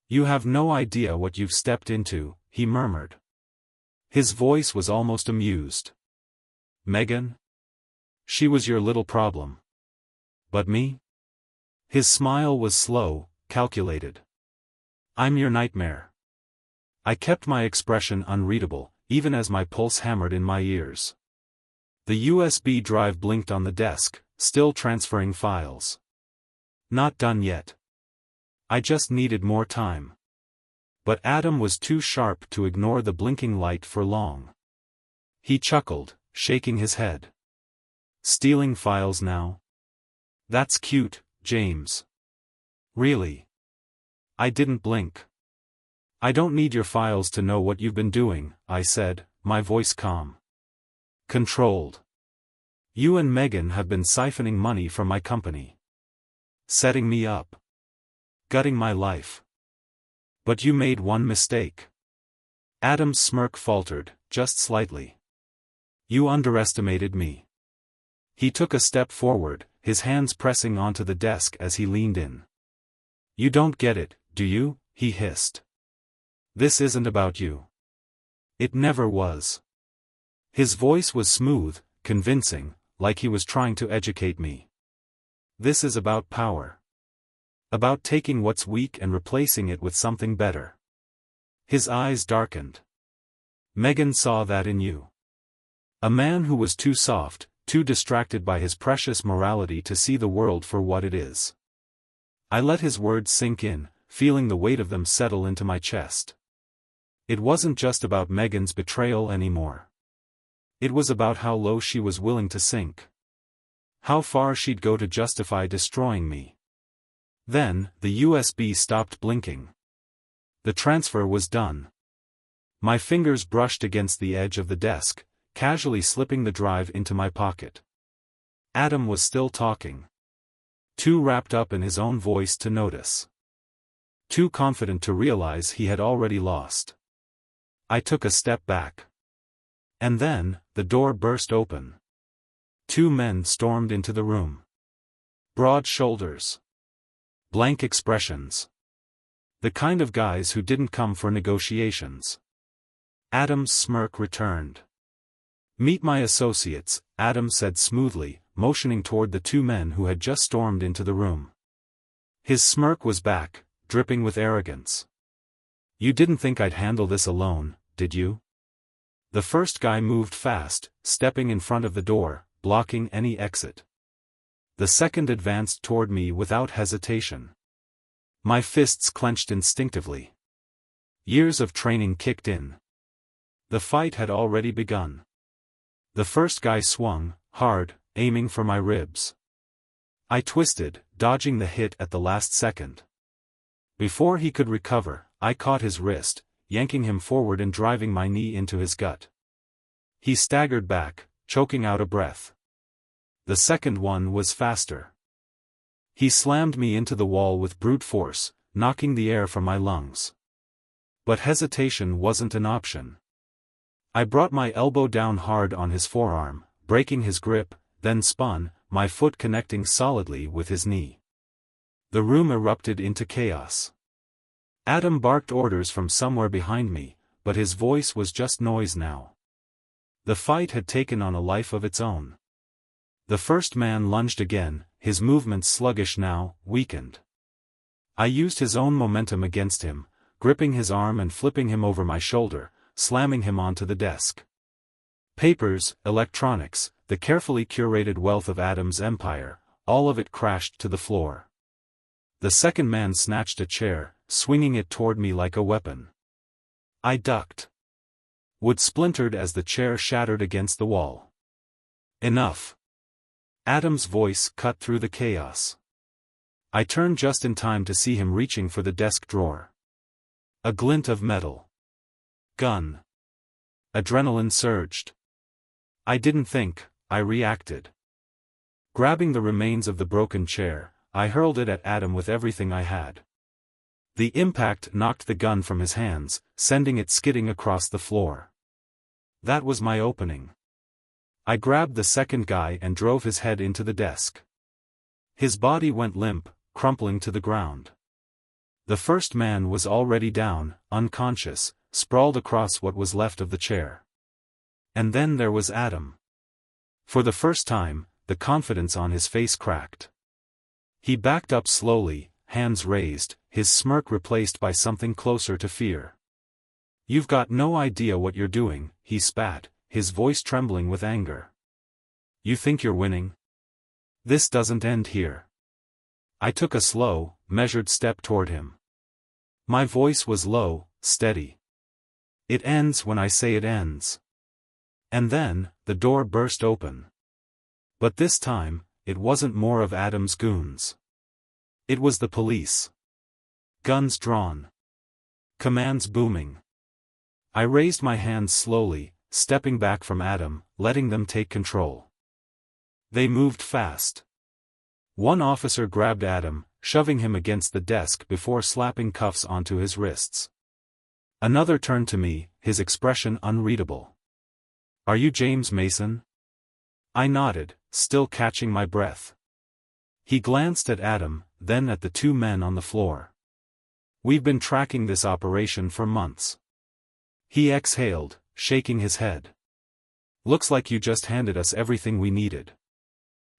S1: "You have no idea what you've stepped into," he murmured. His voice was almost amused. "Megan? She was your little problem. But me?" His smile was slow, calculated. "I'm your nightmare." I kept my expression unreadable, even as my pulse hammered in my ears. The USB drive blinked on the desk, still transferring files. Not done yet. I just needed more time. But Adam was too sharp to ignore the blinking light for long. He chuckled, shaking his head. "Stealing files now? That's cute, James." "Really?" I didn't blink. "I don't need your files to know what you've been doing," I said, my voice calm. "Controlled. You and Megan have been siphoning money from my company. Setting me up. Gutting my life. But you made one mistake." Adam's smirk faltered, just slightly. "You underestimated me." He took a step forward, his hands pressing onto the desk as he leaned in. "You don't get it, do you?" he hissed. "This isn't about you. It never was." His voice was smooth, convincing, like he was trying to educate me. "This is about power. About taking what's weak and replacing it with something better." His eyes darkened. "Megan saw that in you. A man who was too soft, too distracted by his precious morality to see the world for what it is." I let his words sink in, feeling the weight of them settle into my chest. It wasn't just about Megan's betrayal anymore. It was about how low she was willing to sink. How far she'd go to justify destroying me. Then, the USB stopped blinking. The transfer was done. My fingers brushed against the edge of the desk, casually slipping the drive into my pocket. Adam was still talking. Too wrapped up in his own voice to notice. Too confident to realize he had already lost. I took a step back. And then, the door burst open. Two men stormed into the room. Broad shoulders. Blank expressions. The kind of guys who didn't come for negotiations. Adam's smirk returned. "Meet my associates," Adam said smoothly, motioning toward the two men who had just stormed into the room. His smirk was back, dripping with arrogance. "You didn't think I'd handle this alone, did you?" The first guy moved fast, stepping in front of the door, blocking any exit. The second advanced toward me without hesitation. My fists clenched instinctively. Years of training kicked in. The fight had already begun. The first guy swung, hard, aiming for my ribs. I twisted, dodging the hit at the last second. Before he could recover, I caught his wrist, yanking him forward and driving my knee into his gut. He staggered back, choking out a breath. The second one was faster. He slammed me into the wall with brute force, knocking the air from my lungs. But hesitation wasn't an option. I brought my elbow down hard on his forearm, breaking his grip, then spun, my foot connecting solidly with his knee. The room erupted into chaos. Adam barked orders from somewhere behind me, but his voice was just noise now. The fight had taken on a life of its own. The first man lunged again, his movements sluggish now, weakened. I used his own momentum against him, gripping his arm and flipping him over my shoulder, slamming him onto the desk. Papers, electronics, the carefully curated wealth of Adam's empire, all of it crashed to the floor. The second man snatched a chair, swinging it toward me like a weapon. I ducked. Wood splintered as the chair shattered against the wall. "Enough." Adam's voice cut through the chaos. I turned just in time to see him reaching for the desk drawer. A glint of metal. Gun. Adrenaline surged. I didn't think, I reacted. Grabbing the remains of the broken chair, I hurled it at Adam with everything I had. The impact knocked the gun from his hands, sending it skidding across the floor. That was my opening. I grabbed the second guy and drove his head into the desk. His body went limp, crumpling to the ground. The first man was already down, unconscious, sprawled across what was left of the chair. And then there was Adam. For the first time, the confidence on his face cracked. He backed up slowly, hands raised, his smirk replaced by something closer to fear. "You've got no idea what you're doing," he spat, his voice trembling with anger. "You think you're winning? This doesn't end here." I took a slow, measured step toward him. My voice was low, steady. "It ends when I say it ends." And then, the door burst open. But this time, it wasn't more of Adam's goons. It was the police. Guns drawn. Commands booming. I raised my hands slowly, stepping back from Adam, letting them take control. They moved fast. One officer grabbed Adam, shoving him against the desk before slapping cuffs onto his wrists. Another turned to me, his expression unreadable. "Are you James Mason?" I nodded, still catching my breath. He glanced at Adam, then at the two men on the floor. "We've been tracking this operation for months." He exhaled, shaking his head. "Looks like you just handed us everything we needed."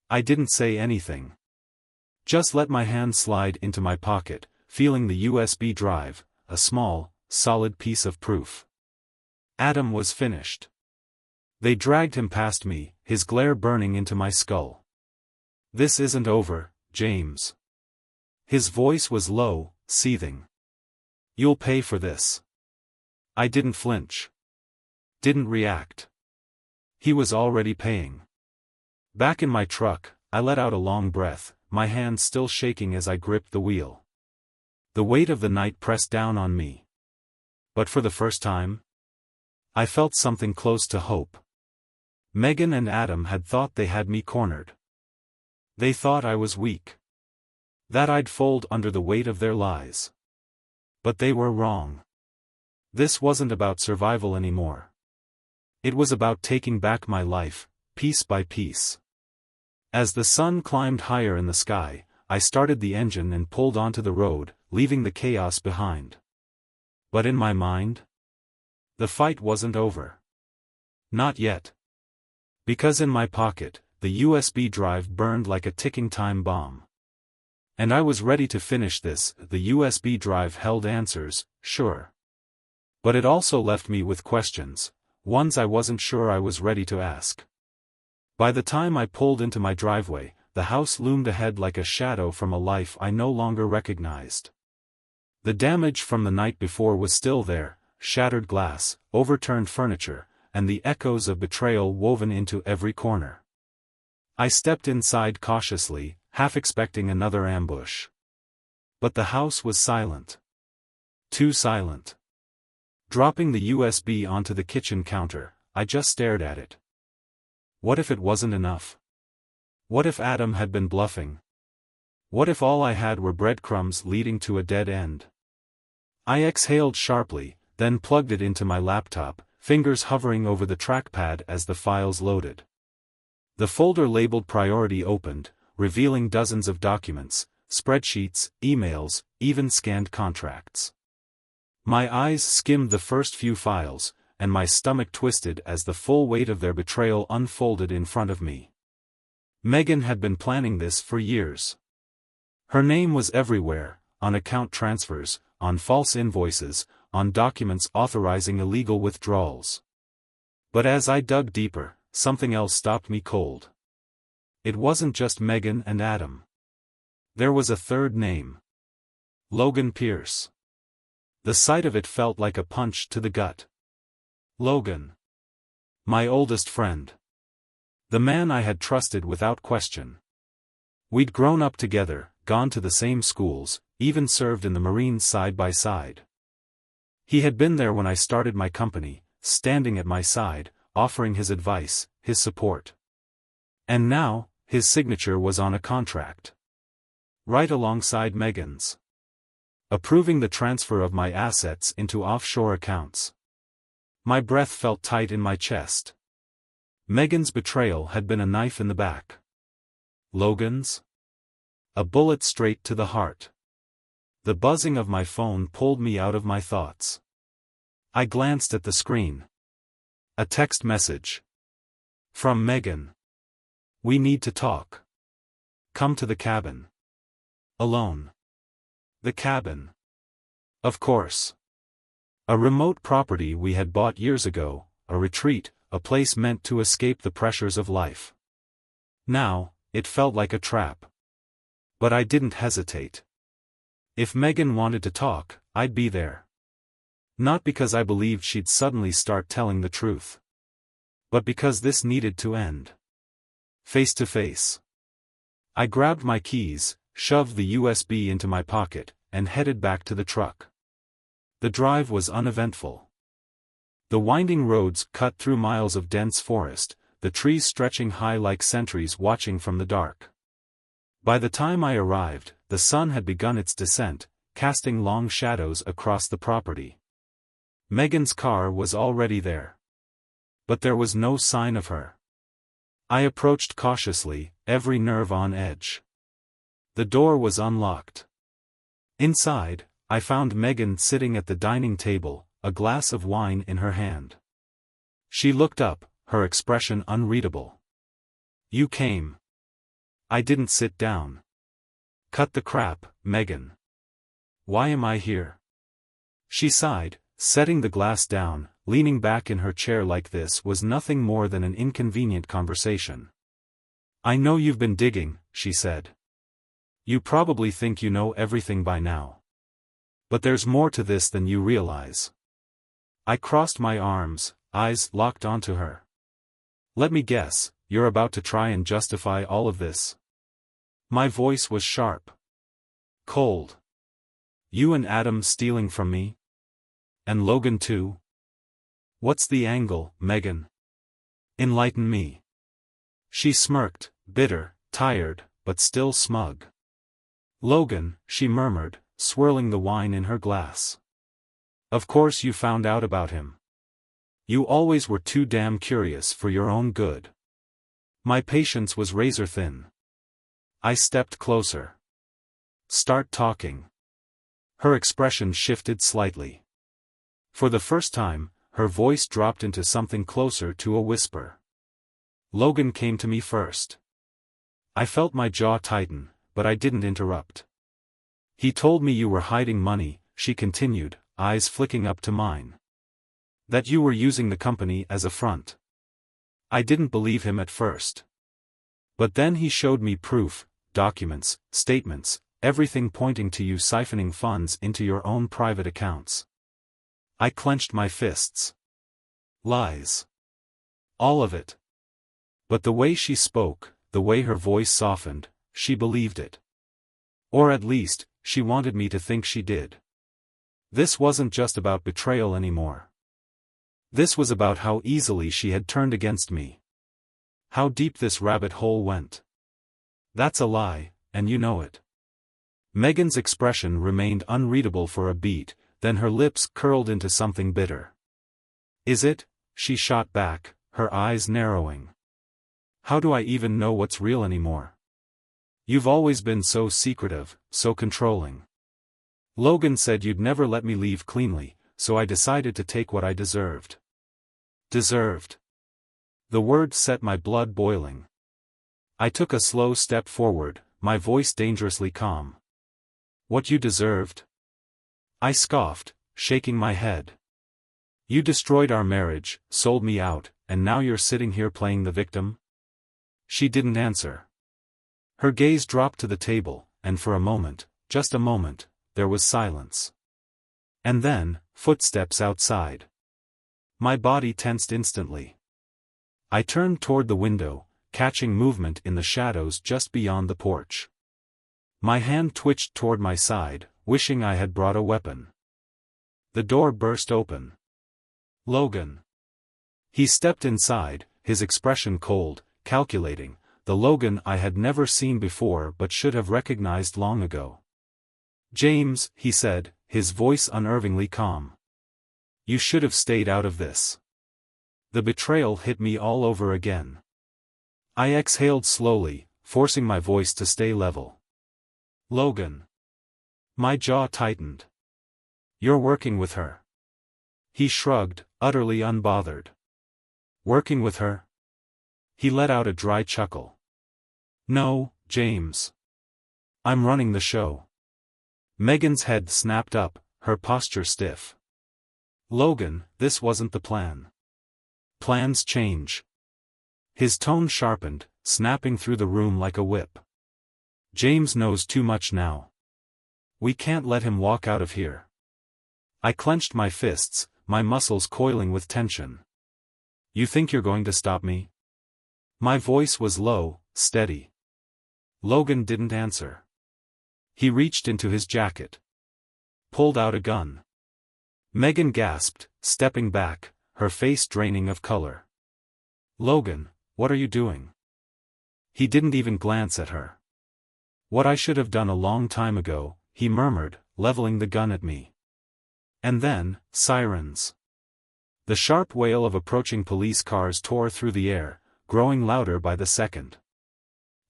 S1: I didn't say anything. Just let my hand slide into my pocket, feeling the USB drive, a small, solid piece of proof. Adam was finished. They dragged him past me, his glare burning into my skull. "This isn't over, James." His voice was low, seething. "You'll pay for this." I didn't flinch. Didn't react. He was already paying. Back in my truck, I let out a long breath, my hands still shaking as I gripped the wheel. The weight of the night pressed down on me. But for the first time, I felt something close to hope. Megan and Adam had thought they had me cornered. They thought I was weak. That I'd fold under the weight of their lies. But they were wrong. This wasn't about survival anymore. It was about taking back my life, piece by piece. As the sun climbed higher in the sky, I started the engine and pulled onto the road, leaving the chaos behind. But in my mind, the fight wasn't over. Not yet. Because in my pocket, the USB drive burned like a ticking time bomb. And I was ready to finish this. The USB drive held answers, sure. But it also left me with questions, ones I wasn't sure I was ready to ask. By the time I pulled into my driveway, the house loomed ahead like a shadow from a life I no longer recognized. The damage from the night before was still there, shattered glass, overturned furniture, and the echoes of betrayal woven into every corner. I stepped inside cautiously, half expecting another ambush. But the house was silent. Too silent. Dropping the USB onto the kitchen counter, I just stared at it. What if it wasn't enough? What if Adam had been bluffing? What if all I had were breadcrumbs leading to a dead end? I exhaled sharply, then plugged it into my laptop, fingers hovering over the trackpad as the files loaded. The folder labeled Priority opened, revealing dozens of documents, spreadsheets, emails, even scanned contracts. My eyes skimmed the first few files, and my stomach twisted as the full weight of their betrayal unfolded in front of me. Megan had been planning this for years. Her name was everywhere, on account transfers, on false invoices, on documents authorizing illegal withdrawals. But as I dug deeper, something else stopped me cold. It wasn't just Megan and Adam. There was a third name. Logan Pierce. The sight of it felt like a punch to the gut. Logan. My oldest friend. The man I had trusted without question. We'd grown up together, gone to the same schools, even served in the Marines side by side. He had been there when I started my company, standing at my side, offering his advice, his support. And now, his signature was on a contract. Right alongside Megan's. Approving the transfer of my assets into offshore accounts. My breath felt tight in my chest. Megan's betrayal had been a knife in the back. Logan's? A bullet straight to the heart. The buzzing of my phone pulled me out of my thoughts. I glanced at the screen. A text message. From Megan. We need to talk. Come to the cabin. Alone. The cabin. Of course. A remote property we had bought years ago, a retreat, a place meant to escape the pressures of life. Now, it felt like a trap. But I didn't hesitate. If Megan wanted to talk, I'd be there. Not because I believed she'd suddenly start telling the truth. But because this needed to end. Face to face. I grabbed my keys, shoved the USB into my pocket, and headed back to the truck. The drive was uneventful. The winding roads cut through miles of dense forest, the trees stretching high like sentries watching from the dark. By the time I arrived, the sun had begun its descent, casting long shadows across the property. Megan's car was already there. But there was no sign of her. I approached cautiously, every nerve on edge. The door was unlocked. Inside, I found Megan sitting at the dining table, a glass of wine in her hand. She looked up, her expression unreadable. You came. I didn't sit down. Cut the crap, Megan. Why am I here? She sighed, setting the glass down, leaning back in her chair like this was nothing more than an inconvenient conversation. I know you've been digging, she said. You probably think you know everything by now. But there's more to this than you realize. I crossed my arms, eyes locked onto her. Let me guess, you're about to try and justify all of this. My voice was sharp. Cold. You and Adam stealing from me? And Logan too? What's the angle, Megan? Enlighten me. She smirked, bitter, tired, but still smug. Logan, she murmured, swirling the wine in her glass. Of course you found out about him. You always were too damn curious for your own good. My patience was razor thin. I stepped closer. Start talking. Her expression shifted slightly. For the first time, her voice dropped into something closer to a whisper. Logan came to me first. I felt my jaw tighten, but I didn't interrupt. He told me you were hiding money, she continued, eyes flicking up to mine. That you were using the company as a front. I didn't believe him at first. But then he showed me proof, documents, statements, everything pointing to you siphoning funds into your own private accounts. I clenched my fists. Lies. All of it. But the way she spoke, the way her voice softened, she believed it. Or at least, she wanted me to think she did. This wasn't just about betrayal anymore. This was about how easily she had turned against me. How deep this rabbit hole went. That's a lie, and you know it. Megan's expression remained unreadable for a beat, then her lips curled into something bitter. Is it? She shot back, her eyes narrowing. How do I even know what's real anymore? You've always been so secretive, so controlling. Logan said you'd never let me leave cleanly, so I decided to take what I deserved. Deserved. The word set my blood boiling. I took a slow step forward, my voice dangerously calm. What you deserved? I scoffed, shaking my head. You destroyed our marriage, sold me out, and now you're sitting here playing the victim? She didn't answer. Her gaze dropped to the table, and for a moment, just a moment, there was silence. And then, footsteps outside. My body tensed instantly. I turned toward the window, catching movement in the shadows just beyond the porch. My hand twitched toward my side, wishing I had brought a weapon. The door burst open. Logan. He stepped inside, his expression cold, calculating, the Logan I had never seen before but should have recognized long ago. James, he said, his voice unnervingly calm. You should have stayed out of this. The betrayal hit me all over again. I exhaled slowly, forcing my voice to stay level. Logan. My jaw tightened. You're working with her. He shrugged, utterly unbothered. Working with her? He let out a dry chuckle. No, James. I'm running the show. Megan's head snapped up, her posture stiff. Logan, this wasn't the plan. Plans change. His tone sharpened, snapping through the room like a whip. James knows too much now. We can't let him walk out of here. I clenched my fists, my muscles coiling with tension. You think you're going to stop me? My voice was low, steady. Logan didn't answer. He reached into his jacket. Pulled out a gun. Megan gasped, stepping back, her face draining of color. Logan, what are you doing? He didn't even glance at her. What I should have done a long time ago, he murmured, leveling the gun at me. And then, sirens. The sharp wail of approaching police cars tore through the air, growing louder by the second.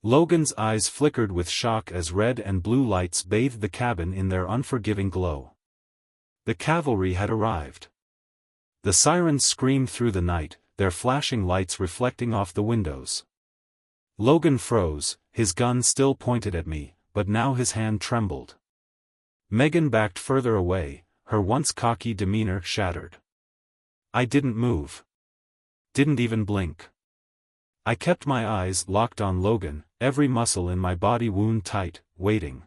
S1: Logan's eyes flickered with shock as red and blue lights bathed the cabin in their unforgiving glow. The cavalry had arrived. The sirens screamed through the night, their flashing lights reflecting off the windows. Logan froze, his gun still pointed at me, but now his hand trembled. Megan backed further away, her once cocky demeanor shattered. I didn't move. Didn't even blink. I kept my eyes locked on Logan, every muscle in my body wound tight, waiting.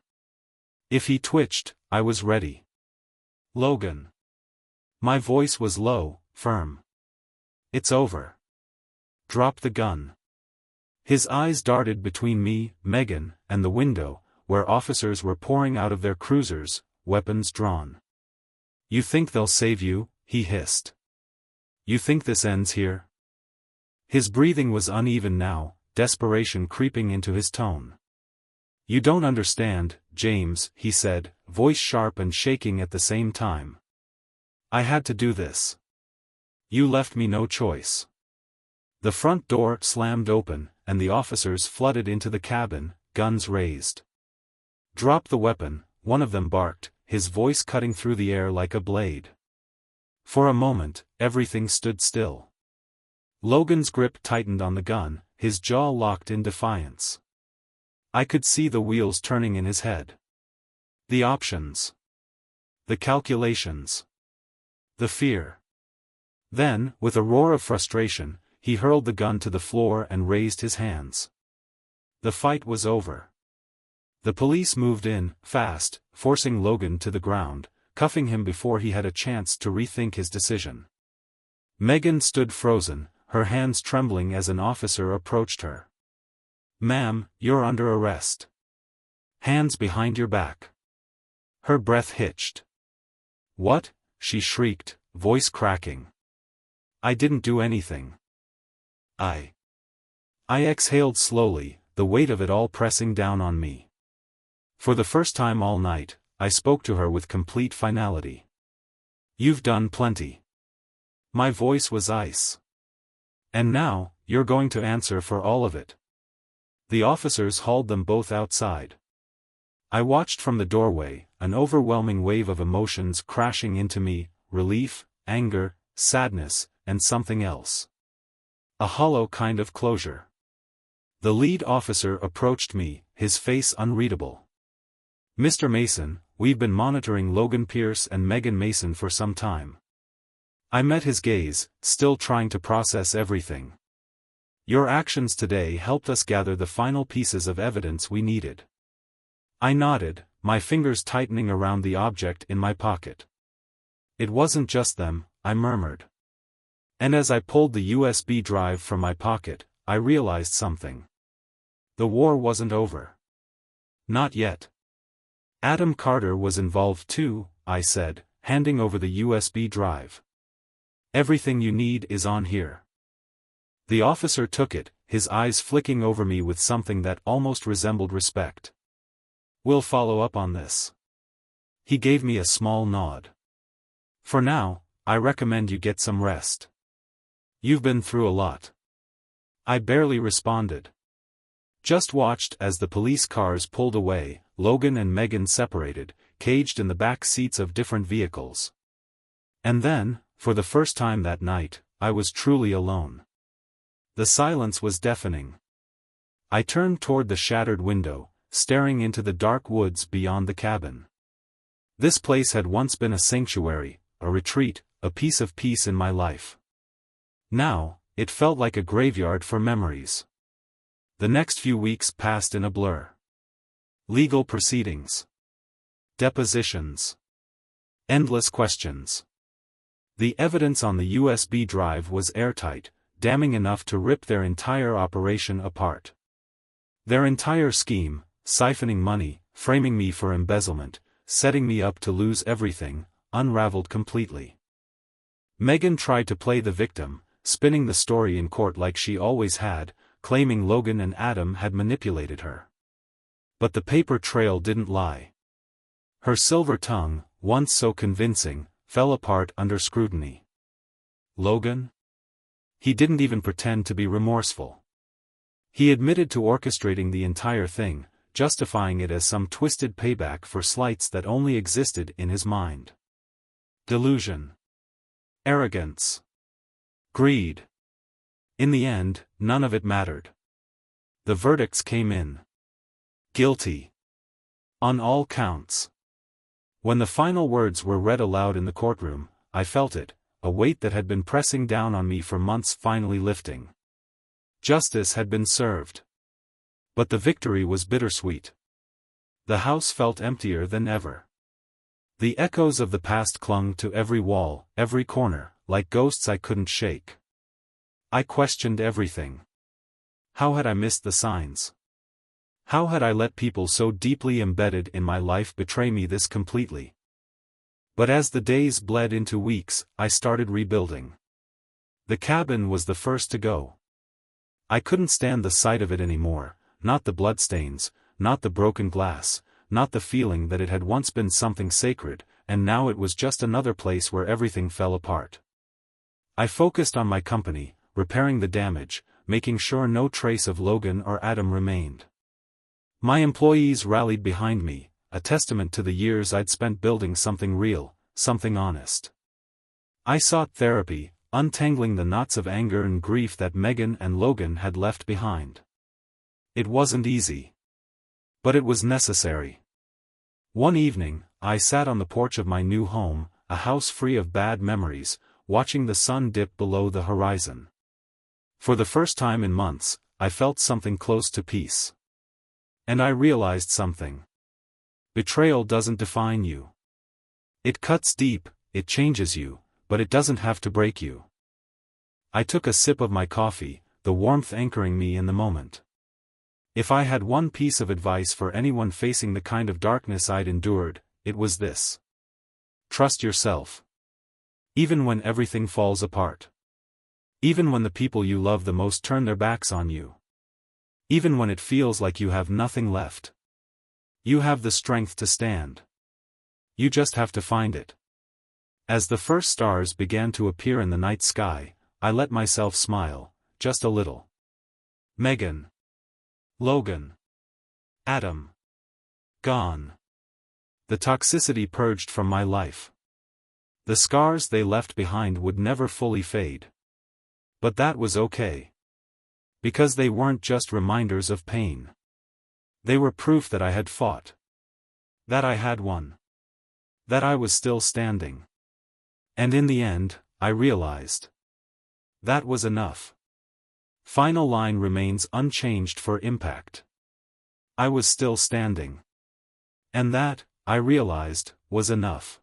S1: If he twitched, I was ready. Logan. My voice was low, firm. It's over. Drop the gun. His eyes darted between me, Megan, and the window, where officers were pouring out of their cruisers, weapons drawn. You think they'll save you? He hissed. You think this ends here? His breathing was uneven now, desperation creeping into his tone. You don't understand, James, he said, voice sharp and shaking at the same time. I had to do this. You left me no choice. The front door slammed open, and the officers flooded into the cabin, guns raised. "Drop the weapon," one of them barked, his voice cutting through the air like a blade. For a moment, everything stood still. Logan's grip tightened on the gun, his jaw locked in defiance. I could see the wheels turning in his head. The options. The calculations. The fear. Then, with a roar of frustration, he hurled the gun to the floor and raised his hands. The fight was over. The police moved in, fast, forcing Logan to the ground, cuffing him before he had a chance to rethink his decision. Megan stood frozen, her hands trembling as an officer approached her. "Ma'am, you're under arrest. Hands behind your back." Her breath hitched. "What?" she shrieked, voice cracking. "I didn't do anything. I exhaled slowly, the weight of it all pressing down on me. For the first time all night, I spoke to her with complete finality. "You've done plenty." My voice was ice. "And now, you're going to answer for all of it." The officers hauled them both outside. I watched from the doorway, an overwhelming wave of emotions crashing into me, relief, anger, sadness, and something else. A hollow kind of closure. The lead officer approached me, his face unreadable. "Mr. Mason, we've been monitoring Logan Pierce and Megan Mason for some time." I met his gaze, still trying to process everything. "Your actions today helped us gather the final pieces of evidence we needed." I nodded, my fingers tightening around the object in my pocket. "It wasn't just them," I murmured. And as I pulled the USB drive from my pocket, I realized something. The war wasn't over. Not yet. "Adam Carter was involved too," I said, handing over the USB drive. "Everything you need is on here." The officer took it, his eyes flicking over me with something that almost resembled respect. "We'll follow up on this." He gave me a small nod. "For now, I recommend you get some rest. You've been through a lot." I barely responded. Just watched as the police cars pulled away, Logan and Megan separated, caged in the back seats of different vehicles. And then, for the first time that night, I was truly alone. The silence was deafening. I turned toward the shattered window, staring into the dark woods beyond the cabin. This place had once been a sanctuary, a retreat, a piece of peace in my life. Now, it felt like a graveyard for memories. The next few weeks passed in a blur. Legal proceedings. Depositions. Endless questions. The evidence on the USB drive was airtight, damning enough to rip their entire operation apart. Their entire scheme, siphoning money, framing me for embezzlement, setting me up to lose everything, unraveled completely. Megan tried to play the victim, spinning the story in court like she always had, claiming Logan and Adam had manipulated her. But the paper trail didn't lie. Her silver tongue, once so convincing, fell apart under scrutiny. Logan? He didn't even pretend to be remorseful. He admitted to orchestrating the entire thing, justifying it as some twisted payback for slights that only existed in his mind. Delusion. Arrogance. Greed. In the end, none of it mattered. The verdicts came in. Guilty. On all counts. When the final words were read aloud in the courtroom, I felt it, a weight that had been pressing down on me for months finally lifting. Justice had been served. But the victory was bittersweet. The house felt emptier than ever. The echoes of the past clung to every wall, every corner, like ghosts I couldn't shake. I questioned everything. How had I missed the signs? How had I let people so deeply embedded in my life betray me this completely? But as the days bled into weeks, I started rebuilding. The cabin was the first to go. I couldn't stand the sight of it anymore, not the bloodstains, not the broken glass, not the feeling that it had once been something sacred, and now it was just another place where everything fell apart. I focused on my company, repairing the damage, making sure no trace of Logan or Adam remained. My employees rallied behind me, a testament to the years I'd spent building something real, something honest. I sought therapy, untangling the knots of anger and grief that Megan and Logan had left behind. It wasn't easy. But it was necessary. One evening, I sat on the porch of my new home, a house free of bad memories, watching the sun dip below the horizon. For the first time in months, I felt something close to peace. And I realized something. Betrayal doesn't define you. It cuts deep, it changes you, but it doesn't have to break you. I took a sip of my coffee, the warmth anchoring me in the moment. If I had one piece of advice for anyone facing the kind of darkness I'd endured, it was this. Trust yourself. Even when everything falls apart. Even when the people you love the most turn their backs on you. Even when it feels like you have nothing left. You have the strength to stand. You just have to find it. As the first stars began to appear in the night sky, I let myself smile, just a little. Megan. Logan. Adam. Gone. The toxicity purged from my life. The scars they left behind would never fully fade. But that was okay. Because they weren't just reminders of pain. They were proof that I had fought. That I had won. That I was still standing. And in the end, I realized. That was enough. Final line remains unchanged for impact. I was still standing. And that, I realized, was enough.